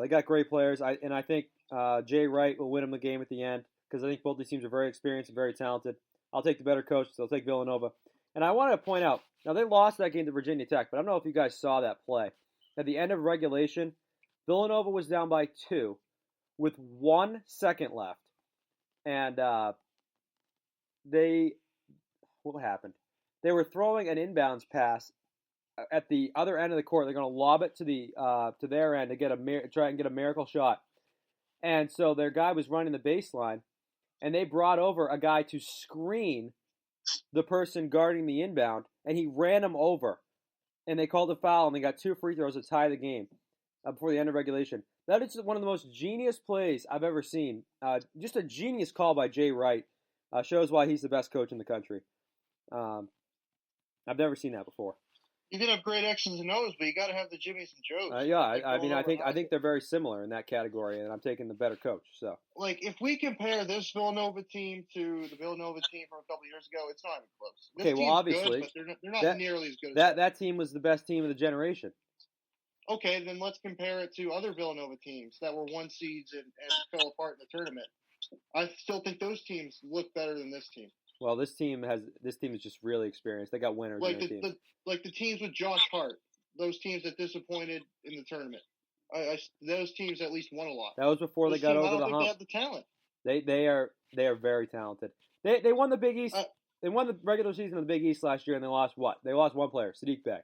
They got great players. I think Jay Wright will win them the game at the end because I think both these teams are very experienced and very talented. I'll take the better coach, so I'll take Villanova. And I want to point out, now they lost that game to Virginia Tech, but I don't know if you guys saw that play. At the end of regulation, Villanova was down by 2 with 1 second left. And what happened? They were throwing an inbounds pass at the other end of the court. They're going to lob it to their end to try and get a miracle shot. And so their guy was running the baseline, and they brought over a guy to screen the person guarding the inbound, and he ran him over. And they called a foul, and they got 2 free throws to tie the game before the end of regulation. That is one of the most genius plays I've ever seen. Just a genius call by Jay Wright. Shows why he's the best coach in the country. I've never seen that before. You can have great X's and O's, but you got to have the Jimmies and Joes. I think they're very similar in that category, and I'm taking the better coach. So, like, if we compare this Villanova team to the Villanova team from a couple years ago, it's not even close. This team's obviously, good, but they're not nearly as good. As that team was the best team of the generation. Okay, then let's compare it to other Villanova teams that were 1 seeds and fell apart in the tournament. I still think those teams look better than this team. Well, this team is just really experienced. They got winners like in their team. Like the teams with Josh Hart, those teams that disappointed in the tournament. Those teams at least won a lot. That was before they got over the hump. They have the talent. They are very talented. They won the Big East. They won the regular season of the Big East last year, and they lost what? They lost 1 player, Sadiq Bey,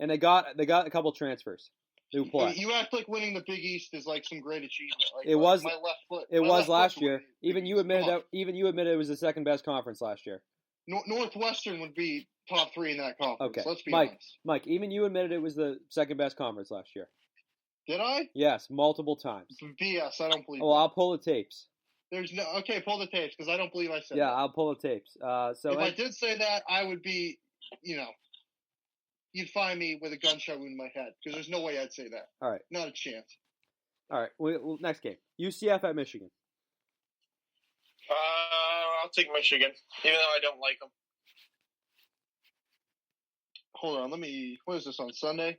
and they got a couple transfers. You act like winning the Big East is like some great achievement. Like, it was. My left foot. It was last year. Even you admitted it was the second best conference last year. Northwestern would be top 3 in that conference. Okay, Let's be honest. Mike, even you admitted it was the second best conference last year. Did I? Yes, multiple times. BS. I don't believe. Oh, I'll pull the tapes. Pull the tapes because I don't believe I said that. Yeah, I'll pull the tapes. If I did say that, I would be, you'd find me with a gunshot wound in my head because there's no way I'd say that. All right. Not a chance. All right. Next game. UCF at Michigan. I'll take Michigan, even though I don't like them. Hold on, what is this, on Sunday?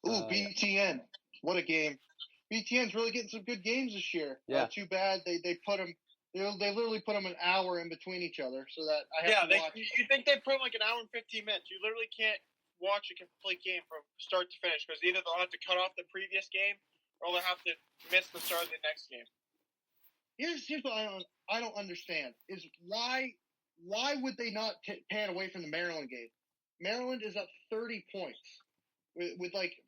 Ooh, BTN. What a game. BTN's really getting some good games this year. Yeah. Too bad they put them, they literally put them an hour in between each other so that I have to watch. You think they put like an hour and 15 minutes. You literally can't watch a complete game from start to finish because either they'll have to cut off the previous game or they'll have to miss the start of the next game. Here's what I don't understand is why would they not pan away from the Maryland game? Maryland is up 30 points with like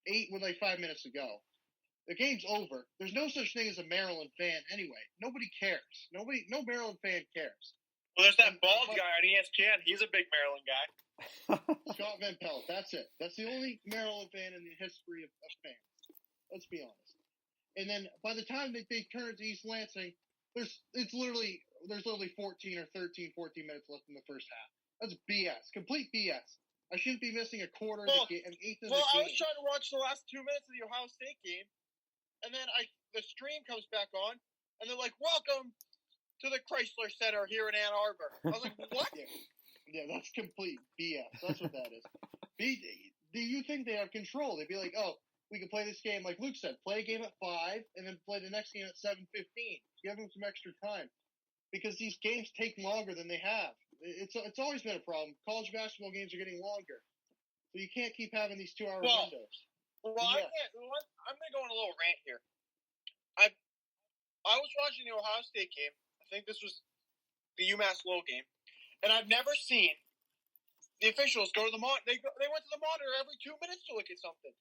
5 minutes to go. The game's over. There's no such thing as a Maryland fan anyway. Nobody cares. No Maryland fan cares. Well, there's that bald guy on ESPN. He's a big Maryland guy. Scott Van Pelt. That's it. That's the only Maryland fan in the history of fans. Let's be honest. And then by the time they turn to East Lansing, there's literally 14 minutes left in the first half. That's BS. Complete BS. I shouldn't be missing a quarter of the game, an eighth of the game. I was trying to watch the last 2 minutes of the Ohio State game, and then the stream comes back on, and they're like, "Welcome to the Chrysler Center here in Ann Arbor." I was like, "What?" Yeah, that's complete BS. That's what that is. Do you think they have control? They'd be like, "Oh, we can play this game," like Luke said, play a game at 5, and then play the next game at 7:15. Give them some extra time, because these games take longer than they have. It's always been a problem. College basketball games are getting longer, so you can't keep having these 2-hour windows. Well, I'm going to go on a little rant here. I was watching the Ohio State game. I think this was the UMass Lowell game, and I've never seen the officials go to the monitor. They went to the monitor every 2 minutes to look at something.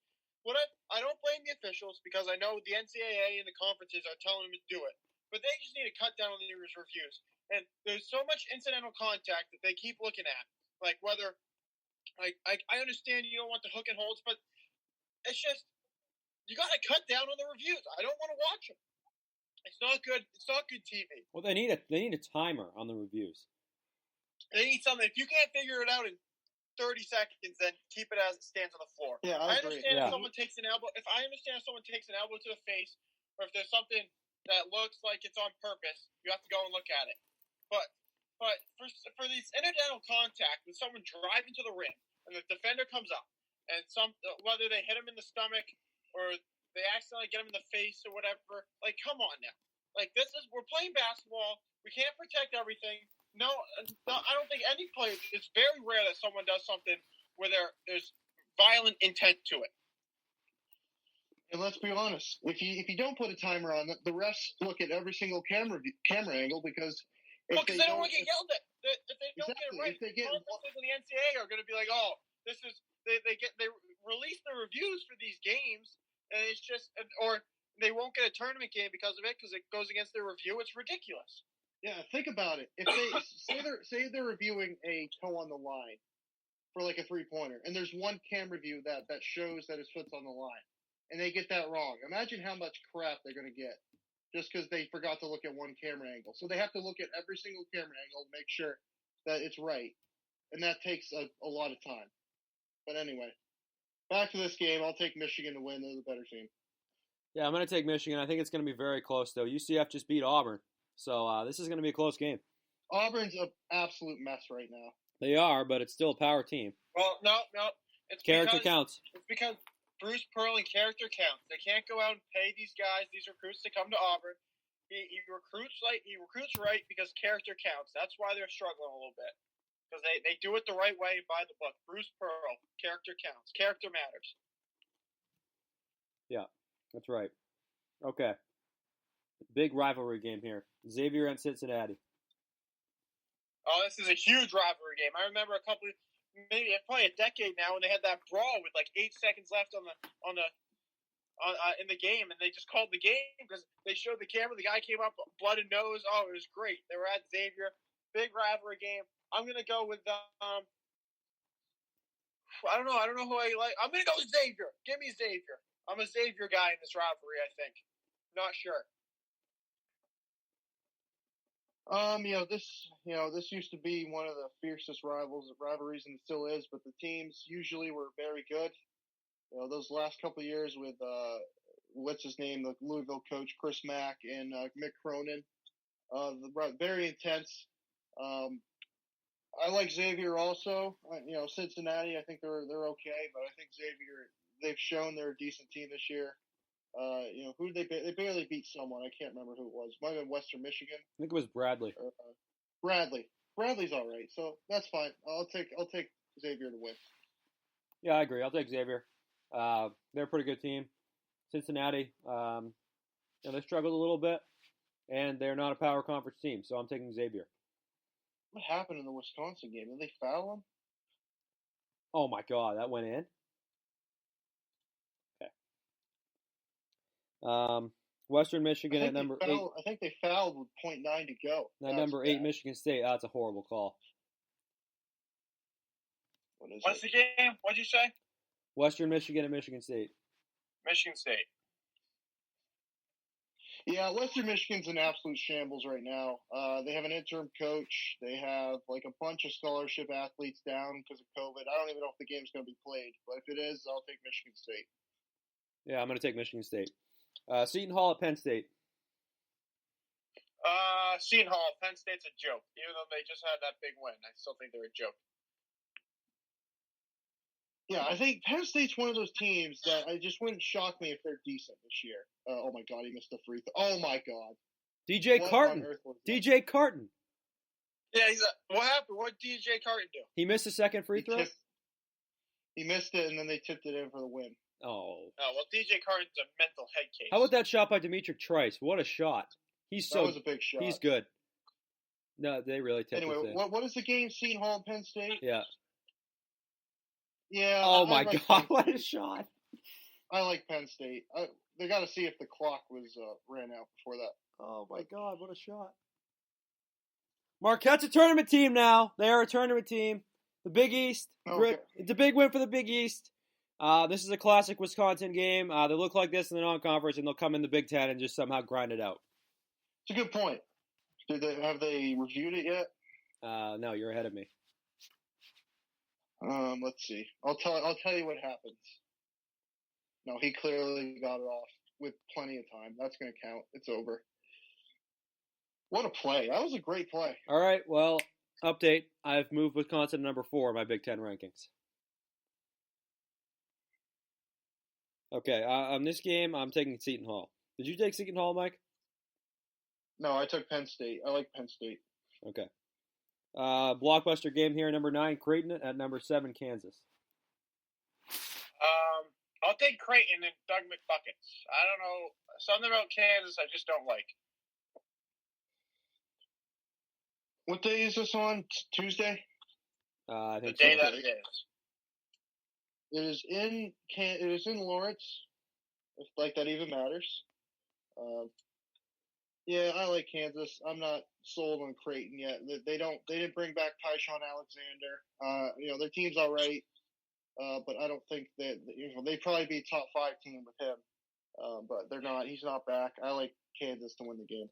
I don't blame the officials because I know the NCAA and the conferences are telling them to do it, but they just need to cut down on these reviews. And there's so much incidental contact that they keep looking at. Like whether, I understand you don't want the hook and holds, but it's just, you got to cut down on the reviews. I don't want to watch them. It's not good. It's not good TV. Well, they need a timer on the reviews. They need something. If you can't figure it out in 30 seconds, then keep it as it stands on the floor. Yeah, I understand if someone takes an elbow. If I understand if someone takes an elbow to the face, or if there's something that looks like it's on purpose, you have to go and look at it. But for these incidental contact with someone driving to the rim and the defender comes up and whether they hit him in the stomach or they accidentally get him in the face or whatever, like, come on now. Like, we're playing basketball. We can't protect everything. No, I don't think any player. It's very rare that someone does something where there's violent intent to it. And let's be honest, if you don't put a timer on, the refs look at every single camera angle because. Because they don't want to get yelled at. If they don't get it right, the conferences in the NCAA are going to be like, "Oh, this is." They release the reviews for these games, and it's just, or they won't get a tournament game because of it because it goes against their review. It's ridiculous. Yeah, think about it. If they say they're reviewing a toe on the line for like a 3-pointer, and there's one camera view that shows that his foot's on the line, and they get that wrong. Imagine how much crap they're going to get. Just because they forgot to look at one camera angle. So they have to look at every single camera angle to make sure that it's right. And that takes a lot of time. But anyway, back to this game. I'll take Michigan to win. They're the better team. Yeah, I'm going to take Michigan. I think it's going to be very close, though. UCF just beat Auburn. So this is going to be a close game. Auburn's an absolute mess right now. They are, but it's still a power team. Well, no. Character counts. It's because Bruce Pearl and character counts. They can't go out and pay these guys, these recruits, to come to Auburn. He recruits right because character counts. That's why they're struggling a little bit because they do it the right way by the book. Bruce Pearl, character counts. Character matters. Yeah, that's right. Okay, big rivalry game here. Xavier and Cincinnati. Oh, this is a huge rivalry game. I remember maybe probably a decade now when they had that brawl with like 8 seconds left in the game, and they just called the game because they showed the camera. The guy came up, blood and nose. Oh, it was great. They were at Xavier. Big rivalry game. I'm gonna go with I don't know who I like. I'm gonna go with Xavier. Give me Xavier. I'm a Xavier guy in this rivalry. I think. Not sure. This used to be one of the fiercest rivalries, and it still is. But the teams usually were very good. Those last couple of years with what's his name, the Louisville coach, Chris Mack, and Mick Cronin. Very intense. I like Xavier also. Cincinnati, I think they're okay, but I think Xavier, they've shown they're a decent team this year. Who did they barely beat someone. I can't remember who it was. Might have been Western Michigan. I think it was Bradley. Bradley. Bradley's all right, so that's fine. I'll take Xavier to win. Yeah, I agree. I'll take Xavier. They're a pretty good team. Cincinnati, they struggled a little bit, and they're not a power conference team, so I'm taking Xavier. What happened in the Wisconsin game? Did they foul him? Oh my God, that went in. Okay. Western Michigan at number 8. I think they fouled with .9 to go. At number 8, Michigan State. That's a horrible call. What's the game? What'd you say? Western Michigan at Michigan State. Michigan State. Yeah, Western Michigan's in absolute shambles right now. They have an interim coach. They have like a bunch of scholarship athletes down because of COVID. I don't even know if the game's going to be played, but if it is, I'll take Michigan State. Yeah, I'm going to take Michigan State. Seton Hall at Penn State. Seton Hall. Penn State's a joke. Even though they just had that big win, I still think they're a joke. Yeah, I think Penn State's one of those teams that it just wouldn't shock me if they're decent this year. Oh my God, he missed a free throw. Oh my God. DJ Carton. DJ Carton. Yeah, what happened? What did DJ Carton do? He missed a second free throw? He missed it, and then they tipped it in for the win. Oh. Well, DJ Carton's a mental head case. How about that shot by Demetric Trice? What a shot. That was a big shot. He's good. No, they really tipped it in. Anyway, what is the game? Seton Hall and Penn State? Yeah. Yeah. Oh my God! What a shot! I like Penn State. They got to see if the clock was ran out before that. Oh my God! What a shot! Marquette's a tournament team now. They are a tournament team. The Big East. Okay. It's a big win for the Big East. This is a classic Wisconsin game. They look like this in the non-conference, and they'll come in the Big Ten and just somehow grind it out. It's a good point. Have they reviewed it yet? No, you're ahead of me. Let's see. I'll tell you what happens. No, he clearly got it off with plenty of time. That's going to count. It's over. What a play. That was a great play. All right, well, update. I've moved Wisconsin to number 4 in my Big Ten rankings. Okay, on this game, I'm taking Seton Hall. Did you take Seton Hall, Mike? No, I took Penn State. I like Penn State. Okay. Blockbuster game here, number 9, Creighton at number 7, Kansas. I'll take Creighton and Doug McBuckets. I don't know. Something about Kansas I just don't like. What day is this on? Tuesday? I think the day so. that it is. It is in Lawrence, if like that even matters. Yeah, I like Kansas. I'm not sold on Creighton yet. They didn't bring back Tyshawn Alexander. Their team's all right, but I don't think that they'd probably be a top 5 team with him. But they're not. He's not back. I like Kansas to win the game.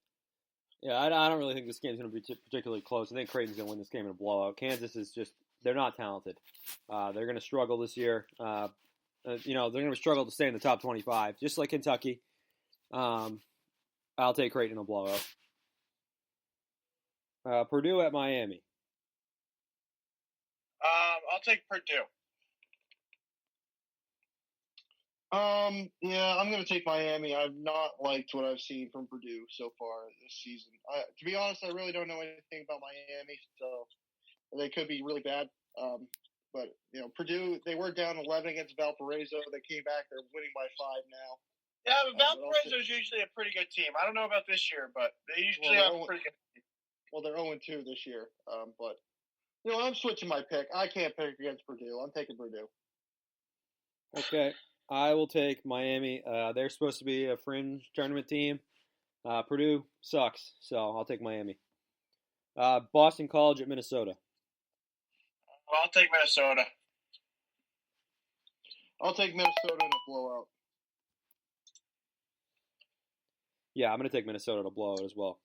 Yeah, I don't really think this game's going to be particularly close. I think Creighton's going to win this game in a blowout. Kansas is just, they're not talented. They're going to struggle this year. They're going to struggle to stay in the top 25, just like Kentucky. I'll take Creighton in a blowout. Purdue at Miami. I'll take Purdue. Yeah, I'm going to take Miami. I've not liked what I've seen from Purdue so far this season. To be honest, I really don't know anything about Miami, so they could be really bad. But Purdue, they were down 11 against Valparaiso. They came back. They're winning by 5 now. Yeah, but Valparaiso is usually a pretty good team. I don't know about this year, but they usually have a pretty good team. Well, they're 0-2 this year. But I'm switching my pick. I can't pick against Purdue. I'm taking Purdue. Okay. I will take Miami. They're supposed to be a fringe tournament team. Purdue sucks, so I'll take Miami. Boston College at Minnesota. Well, I'll take Minnesota. I'll take Minnesota in a blowout. Yeah, I'm going to take Minnesota to blowout as well.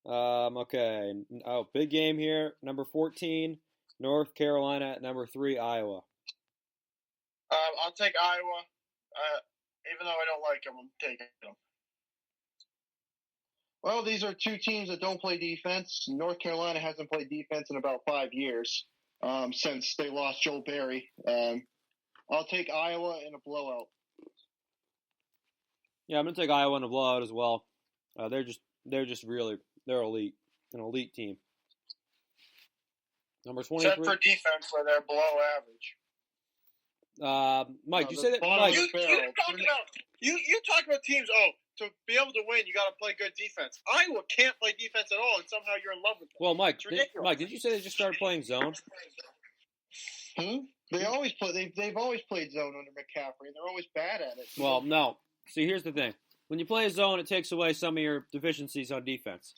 Okay. Oh, big game here. Number 14, North Carolina at number 3, Iowa. I'll take Iowa. Even though I don't like them, I'm taking them. Well, these are two teams that don't play defense. North Carolina hasn't played defense in about 5 years since they lost Joel Berry. I'll take Iowa in a blowout. Yeah, I'm gonna take Iowa in a blowout as well. They're elite, an elite team. Number 23. Except for defense, where they're below average. Mike, you say that? Mike, You talk about teams. Oh, to be able to win, you got to play good defense. Iowa can't play defense at all, and somehow you're in love with them. well, Mike, did you say they just started playing zone? They always play. They've always played zone under McCaffrey, and they're always bad at it. Well, no. See, here's the thing: when you play a zone, it takes away some of your deficiencies on defense.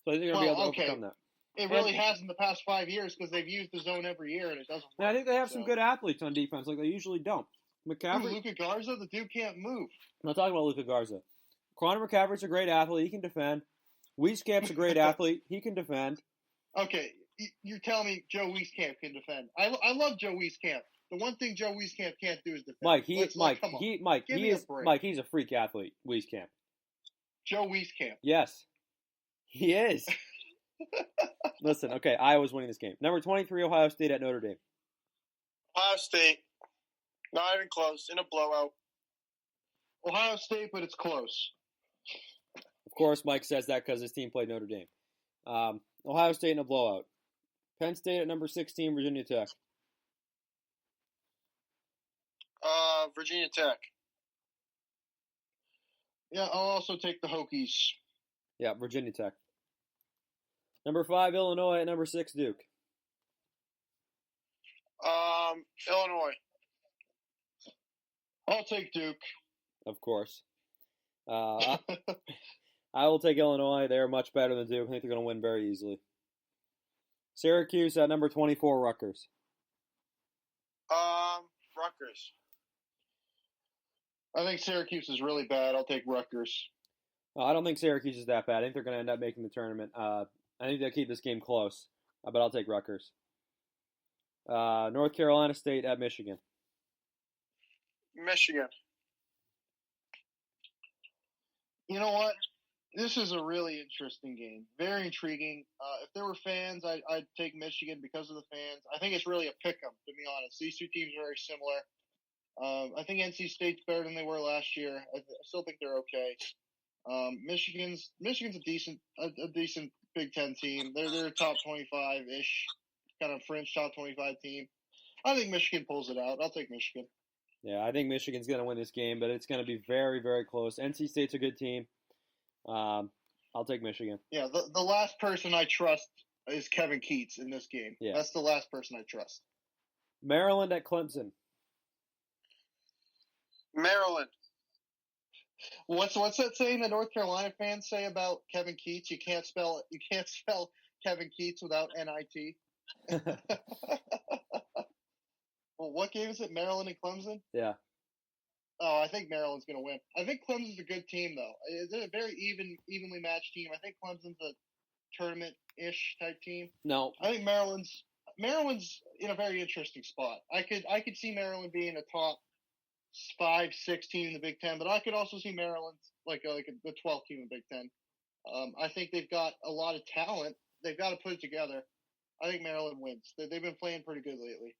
So I think they're gonna be able to overcome that. It really has in the past 5 years because they've used the zone every year and it doesn't work. And I think they have some good athletes on defense, like they usually don't. McCaffrey, Luka Garza, the dude can't move. I'm not talking about Luka Garza. Connor McCaffrey's a great athlete; he can defend. Wieskamp's a great athlete; he can defend. Okay, you're telling me Joe Wieskamp can defend? I love Joe Wieskamp. The one thing Joe Wieskamp can't do is defend. He's a freak athlete. Wieskamp. Joe Wieskamp. Yes, he is. Listen, okay, Iowa's winning this game. Number 23, Ohio State at Notre Dame. Ohio State, not even close, in a blowout. Ohio State, but it's close. Of course, Mike says that because his team played Notre Dame. Ohio State in a blowout. Penn State at number 16, Virginia Tech. Virginia Tech. Yeah, I'll also take the Hokies. Yeah, Virginia Tech. Number 5, Illinois at number 6, Duke. Illinois. I'll take Duke. Of course. I will take Illinois. They're much better than Duke. I think they're going to win very easily. Syracuse at number 24, Rutgers. Rutgers. I think Syracuse is really bad. I'll take Rutgers. I don't think Syracuse is that bad. I think they're going to end up making the tournament. I think they'll keep this game close, but I'll take Rutgers. North Carolina State at Michigan. Michigan. You know what? This is a really interesting game. Very intriguing. If there were fans, I'd take Michigan because of the fans. I think it's really a pick 'em, to be honest. These two teams are very similar. I think NC State's better than they were last year. I still think they're okay. Michigan's a decent Big Ten team. They're a top 25-ish, kind of fringe top 25 team. I think Michigan pulls it out. I'll take Michigan. Yeah, I think Michigan's going to win this game, but it's going to be very, very close. NC State's a good team. I'll take Michigan. Yeah, the last person I trust is Kevin Keats in this game. Yeah. That's the last person I trust. Maryland at Clemson. Maryland. What's that saying that North Carolina fans say about Kevin Keats? You can't spell Kevin Keats without NIT. Well, what game is it? Maryland and Clemson? Yeah. Oh, I think Maryland's going to win. I think Clemson's a good team, though. It's a very evenly matched team. I think Clemson's a tournament-ish type team. No. I think Maryland's in a very interesting spot. I could see Maryland being a top 5-6 team in the Big Ten, but I could also see Maryland like the 12th team in the Big Ten. I think they've got a lot of talent. They've got to put it together. I think Maryland wins. They've been playing pretty good lately.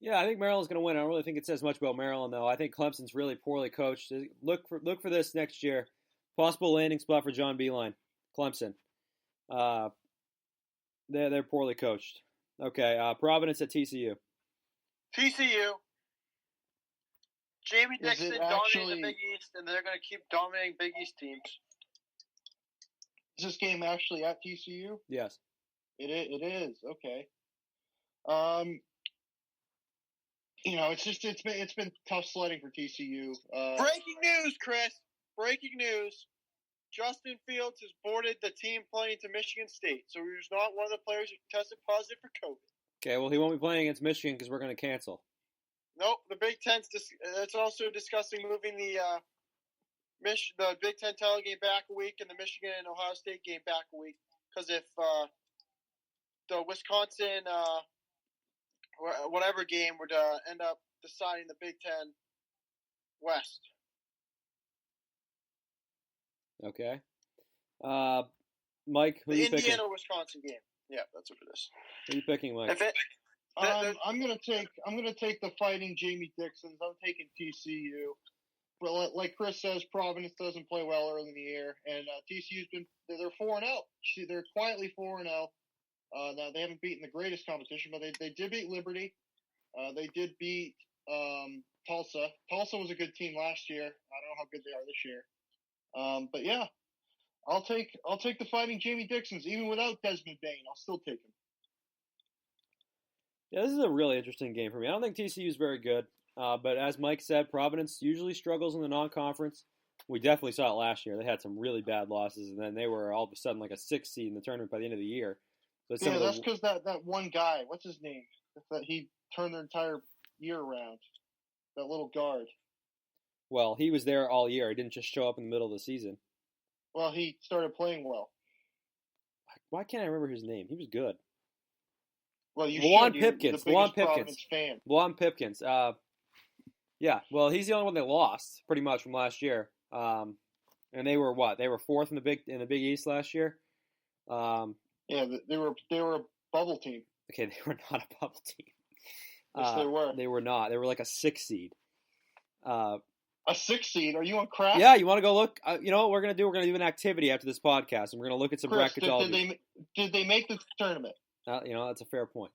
Yeah, I think Maryland's going to win. I don't really think it says much about Maryland, though. I think Clemson's really poorly coached. Look for this next year. Possible landing spot for John Beilein. Clemson. They're poorly coached. Okay, Providence at TCU. TCU. Jamie Is Dixon it dominating the Big East, and they're going to keep dominating Big East teams. Is this game actually at TCU? Yes. It is. Okay. It's been tough sledding for TCU. Breaking news, Chris. Breaking news. Justin Fields has boarded the team playing to Michigan State, so he's not one of the players who tested positive for COVID. Okay, well, he won't be playing against Michigan because we're going to cancel. Nope, the Big Ten's it's also discussing moving the Big Ten title game back a week and the Michigan and Ohio State game back a week. Because if the Wisconsin whatever game would end up deciding the Big Ten West. Okay. Mike, who are The you picking? Indiana-Wisconsin game. Yeah, that's what it is. Who are you picking, Mike? I'm gonna take the Fighting Jamie Dixons. I'm taking TCU. Well, like Chris says, Providence doesn't play well early in the year, and TCU's they're 4-0. They're quietly 4-0. Now they haven't beaten the greatest competition, but they did beat Liberty. They did beat Tulsa. Tulsa was a good team last year. I don't know how good they are this year. But yeah, I'll take the Fighting Jamie Dixons, even without Desmond Bain. I'll still take him. Yeah, this is a really interesting game for me. I don't think TCU is very good, but as Mike said, Providence usually struggles in the non-conference. We definitely saw it last year. They had some really bad losses, and then they were all of a sudden like a 6th seed in the tournament by the end of the year. So yeah, that's because that one guy, what's his name? That he turned their entire year around. That little guard. Well, he was there all year. He didn't just show up in the middle of the season. Well, he started playing well. Why can't I remember his name? He was good. Well, Juwan Pipkins. Fan. Juwan Pipkins. Yeah. Well, he's the only one that lost pretty much from last year. And they were what? They were 4th in the Big East last year. Yeah, they were a bubble team. Okay, they were not a bubble team. Yes, they were. They were not. They were like a 6th seed. A 6th seed? Are you on crack? Yeah, you want to go look? You know what we're gonna do? We're gonna do an activity after this podcast, and we're gonna look at some bracketology. Did they make the tournament? You know, that's a fair point.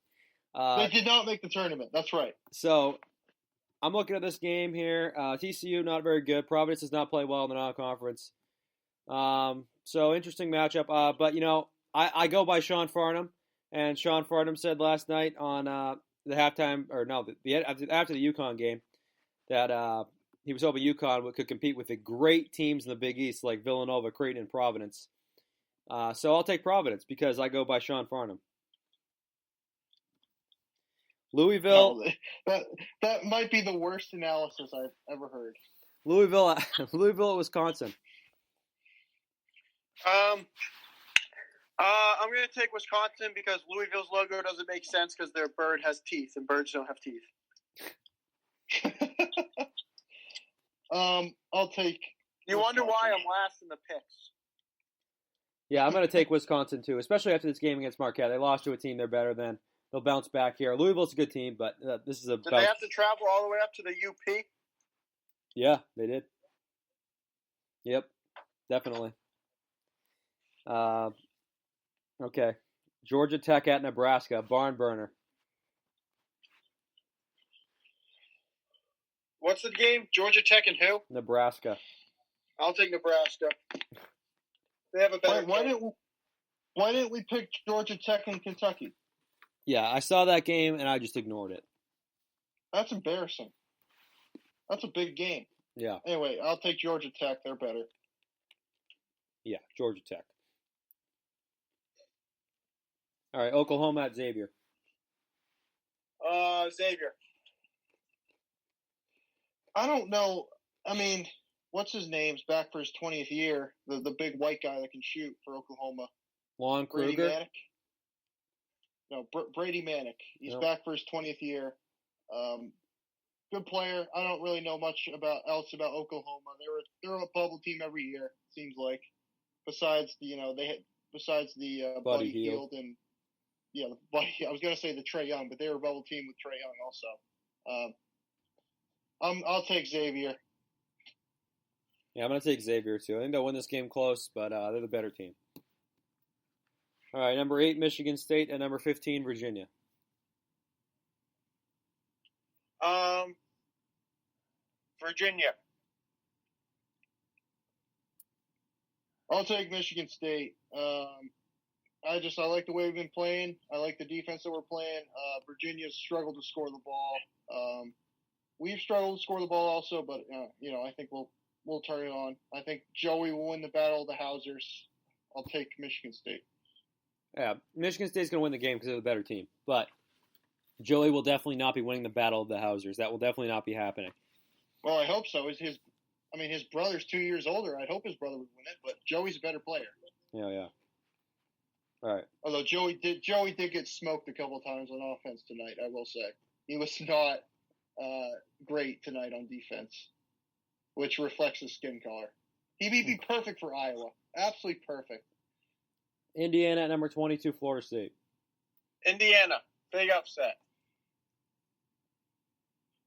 They did not make the tournament. That's right. So I'm looking at this game here. TCU not very good. Providence does not play well in the non-conference. So interesting matchup. But you know, I go by Sean Farnham, and Sean Farnham said last night on the halftime, or no, after the UConn game, that he was hoping UConn could compete with the great teams in the Big East like Villanova, Creighton, and Providence. So I'll take Providence because I go by Sean Farnham. Louisville. That might be the worst analysis I've ever heard. Louisville at Wisconsin. I'm going to take Wisconsin because Louisville's logo doesn't make sense because their bird has teeth and birds don't have teeth. I'll take. You wonder why I'm last in the picks. Yeah, I'm going to take Wisconsin too, especially after this game against Marquette. They lost to a team they're better than. They'll bounce back here. Louisville's a good team, but this is a. Did they have to travel all the way up to the UP? Yeah, they did. Yep, definitely. Okay. Georgia Tech at Nebraska, barn burner. What's the game? Georgia Tech and who? Nebraska. I'll take Nebraska. They have a better. Why didn't we pick Georgia Tech and Kentucky? Yeah, I saw that game and I just ignored it. That's embarrassing. That's a big game. Yeah. Anyway, I'll take Georgia Tech. They're better. Yeah, Georgia Tech. All right, Oklahoma at Xavier. Xavier. I don't know. I mean, what's his name's back for his 20th year? The big white guy that can shoot for Oklahoma. Lon Brady Kruger? Manick? No, Brady Manick. He's back for his 20th year. Good player. I don't really know much else about Oklahoma. They're a bubble team every year. Seems like. Besides the Buddy Hield and I was gonna say the Trae Young, but they were a bubble team with Trae Young also. I'll take Xavier. Yeah, I'm gonna take Xavier too. I think they'll win this game close, but they're the better team. All right, number 8, Michigan State, and number 15, Virginia. Virginia. I'll take Michigan State. I like the way we've been playing. I like the defense that we're playing. Virginia's struggled to score the ball. We've struggled to score the ball also, but I think we'll turn it on. I think Joey will win the battle of the Housers. I'll take Michigan State. Yeah, Michigan State's going to win the game because they're the better team. But Joey will definitely not be winning the battle of the Housers. That will definitely not be happening. Well, I hope so. His brother's 2 years older. I'd hope his brother would win it, but Joey's a better player. Yeah. All right. Although Joey did get smoked a couple of times on offense tonight, I will say. He was not great tonight on defense. which reflects his skin color. He'd be perfect for Iowa. Absolutely perfect. Indiana at number 22, Florida State. Indiana, big upset.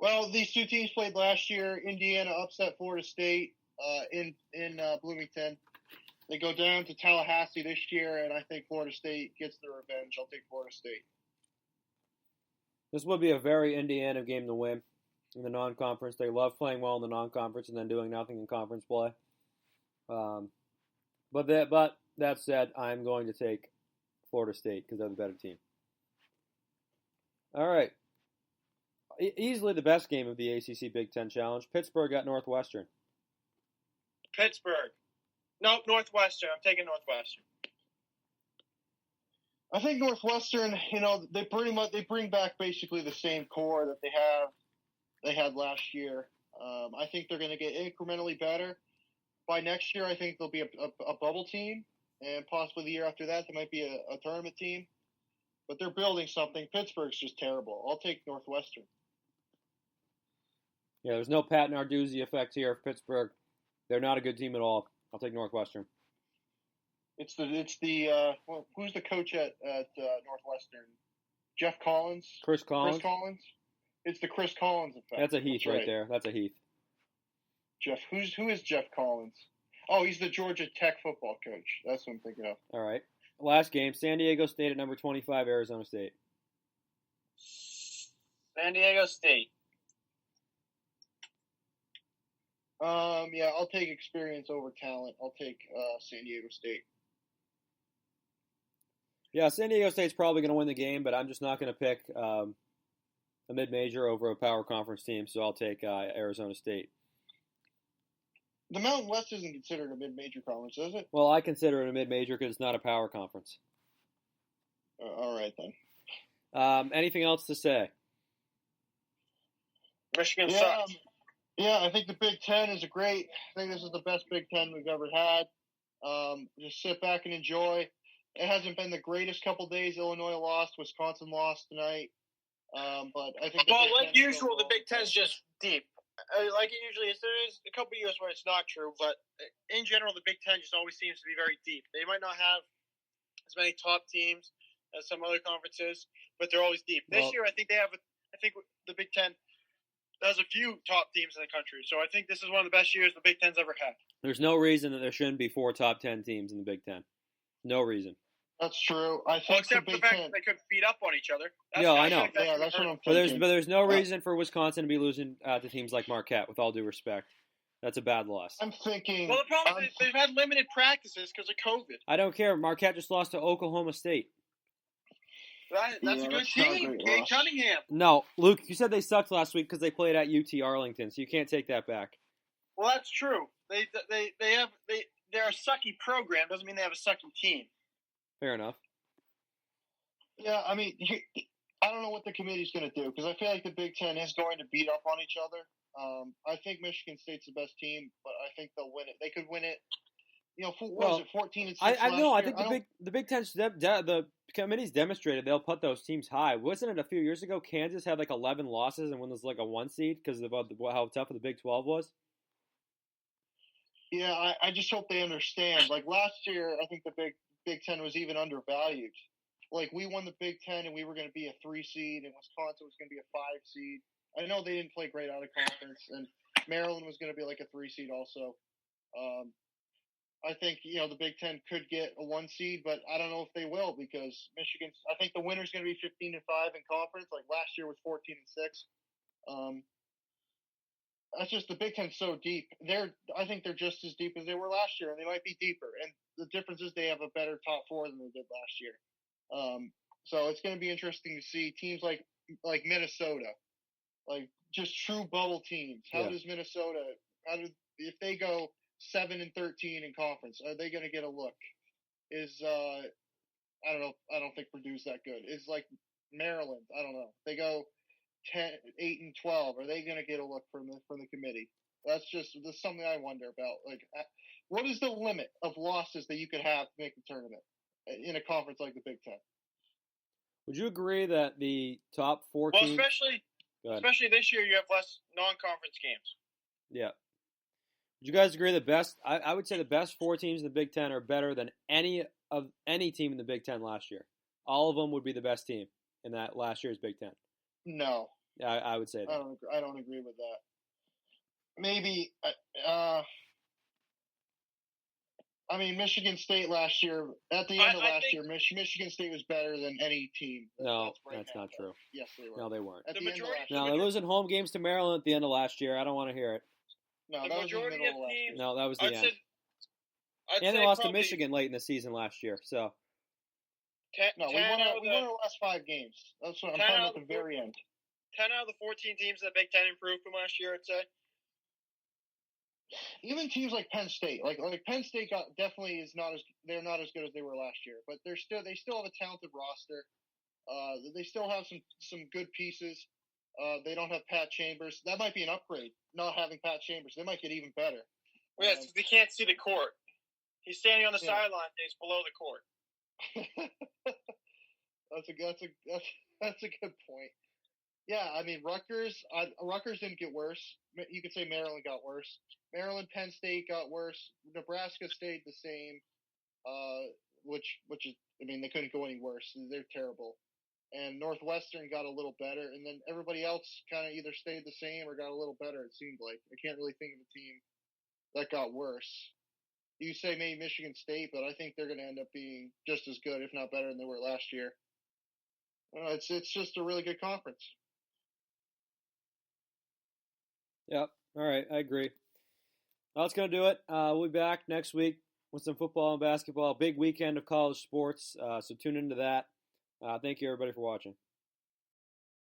Well, these two teams played last year. Indiana upset Florida State in Bloomington. They go down to Tallahassee this year, and I think Florida State gets their revenge. I'll take Florida State. This would be a very Indiana game to win in the non-conference. They love playing well in the non-conference and then doing nothing in conference play. But that said, I'm going to take Florida State because they're the better team. All right. Easily the best game of the ACC Big Ten Challenge. Pittsburgh at Northwestern. Pittsburgh. Nope, Northwestern. I'm taking Northwestern. I think Northwestern, they bring back basically the same core that they had last year. I think they're going to get incrementally better. By next year, I think they'll be a bubble team, and possibly the year after that, they might be a tournament team. But they're building something. Pittsburgh's just terrible. I'll take Northwestern. Yeah, there's no Pat Narduzzi effect here for Pittsburgh. They're not a good team at all. I'll take Northwestern. Who's the coach at Northwestern? Jeff Collins? Chris Collins? Chris Collins? It's the Chris Collins effect. That's a Heath right there. That's a Heath. Jeff, who is Jeff Collins? Oh, he's the Georgia Tech football coach. That's what I'm thinking of. All right. Last game, San Diego State at number 25, Arizona State. San Diego State. Yeah, I'll take experience over talent. I'll take San Diego State. Yeah, San Diego State's probably going to win the game, but I'm just not going to pick a mid-major over a power conference team, so I'll take Arizona State. The Mountain West isn't considered a mid-major conference, is it? Well, I consider it a mid-major because it's not a power conference. All right, then. Anything else to say? Michigan sucks. Yeah, I think the Big Ten is I think this is the best Big Ten we've ever had. Just sit back and enjoy. It hasn't been the greatest couple days. Illinois lost. Wisconsin lost tonight. But I think like usual, the Big Ten's just deep. Like it usually is. There is a couple years where it's not true, but in general, the Big Ten just always seems to be very deep. They might not have as many top teams as some other conferences, but they're always deep. This year, I think the Big Ten has a few top teams in the country. So I think this is one of the best years the Big Ten's ever had. There's no reason that there shouldn't be 4 top 10 teams in the Big Ten. No reason. That's true. I think except for the fact that they could beat up on each other. I know. That's what I'm thinking. But there's no reason for Wisconsin to be losing to teams like Marquette, with all due respect. That's a bad loss. I'm thinking. Well, the problem is they've had limited practices because of COVID. I don't care. Marquette just lost to Oklahoma State. That's a good team. Kate Cunningham. No, Luke, you said they sucked last week because they played at UT Arlington, so you can't take that back. Well, that's true. They're a sucky program. Doesn't mean they have a sucky team. Fair enough. Yeah, I mean, I don't know what the committee's going to do because I feel like the Big Ten is going to beat up on each other. I think Michigan State's the best team, but I think they'll win it. They could win it. Was it 14-6? I think the Big Ten, the committee's demonstrated they'll put those teams high. Wasn't it a few years ago Kansas had like 11 losses and was like a 1 seed because of how tough the Big 12 was? Yeah, I just hope they understand. Like last year, I think the Big Ten was even undervalued. Like we won the Big Ten and we were going to be a 3 seed, and Wisconsin was going to be a 5 seed. I know they didn't play great out of conference, and Maryland was going to be like a 3 seed also. I think the Big Ten could get a 1 seed, but I don't know if they will because Michigan. I think the winner's going to be 15-5 in conference. Like last year was 14-6. That's just the Big Ten's so deep. I think they're just as deep as they were last year, and they might be deeper. And the difference is they have a better top 4 than they did last year. So it's going to be interesting to see teams like Minnesota, like just true bubble teams. How does Minnesota? If they go 7-13 in conference, are they going to get a look? I don't know. I don't think Purdue's that good. Is like Maryland. I don't know. They go 8-12. Are they going to get a look from the committee? That's something I wonder about. Like, what is the limit of losses that you could have to make the tournament in a conference like the Big Ten? Would you agree that the top 14? Well, especially this year, you have less non-conference games. Yeah. you guys agree the best? I would say the best 4 teams in the Big Ten are better than any team in the Big Ten last year. All of them would be the best team in that last year's Big Ten. No, Yeah, I would say that. I don't agree with that. Maybe. I mean, Michigan State last year. At the end of last year, Michigan State was better than any team. No, that's not true. Yes, they were. No, they weren't. No, they're losing home games to Maryland at the end of last year. I don't want to hear it. No, that was in the middle of last year. No, that was the end. And they lost to Michigan late in the season last year. So. We won our last 5 games. That's what I'm talking about at the very end. 10 out of the 14 teams in the Big Ten improved from last year, I'd say. Even teams like Penn State, like Penn State definitely they're not as good as they were last year, but they still have a talented roster. They still have some good pieces. They don't have Pat Chambers. That might be an upgrade. Not having Pat Chambers, they might get even better. Well, yes, they can't see the court. He's standing on the sideline. He's below the court. That's a good point. Yeah, I mean Rutgers didn't get worse. You could say Maryland got worse. Maryland, Penn State got worse. Nebraska stayed the same. Which is, I mean, they couldn't go any worse. They're terrible. And Northwestern got a little better, and then everybody else kind of either stayed the same or got a little better. It seemed like I can't really think of a team that got worse. You say maybe Michigan State, but I think they're going to end up being just as good, if not better, than they were last year. It's just a really good conference. Yep. All right. I agree. Well, that's going to do it. We'll be back next week with some football and basketball. Big weekend of college sports, so tune into that. Thank you, everybody, for watching.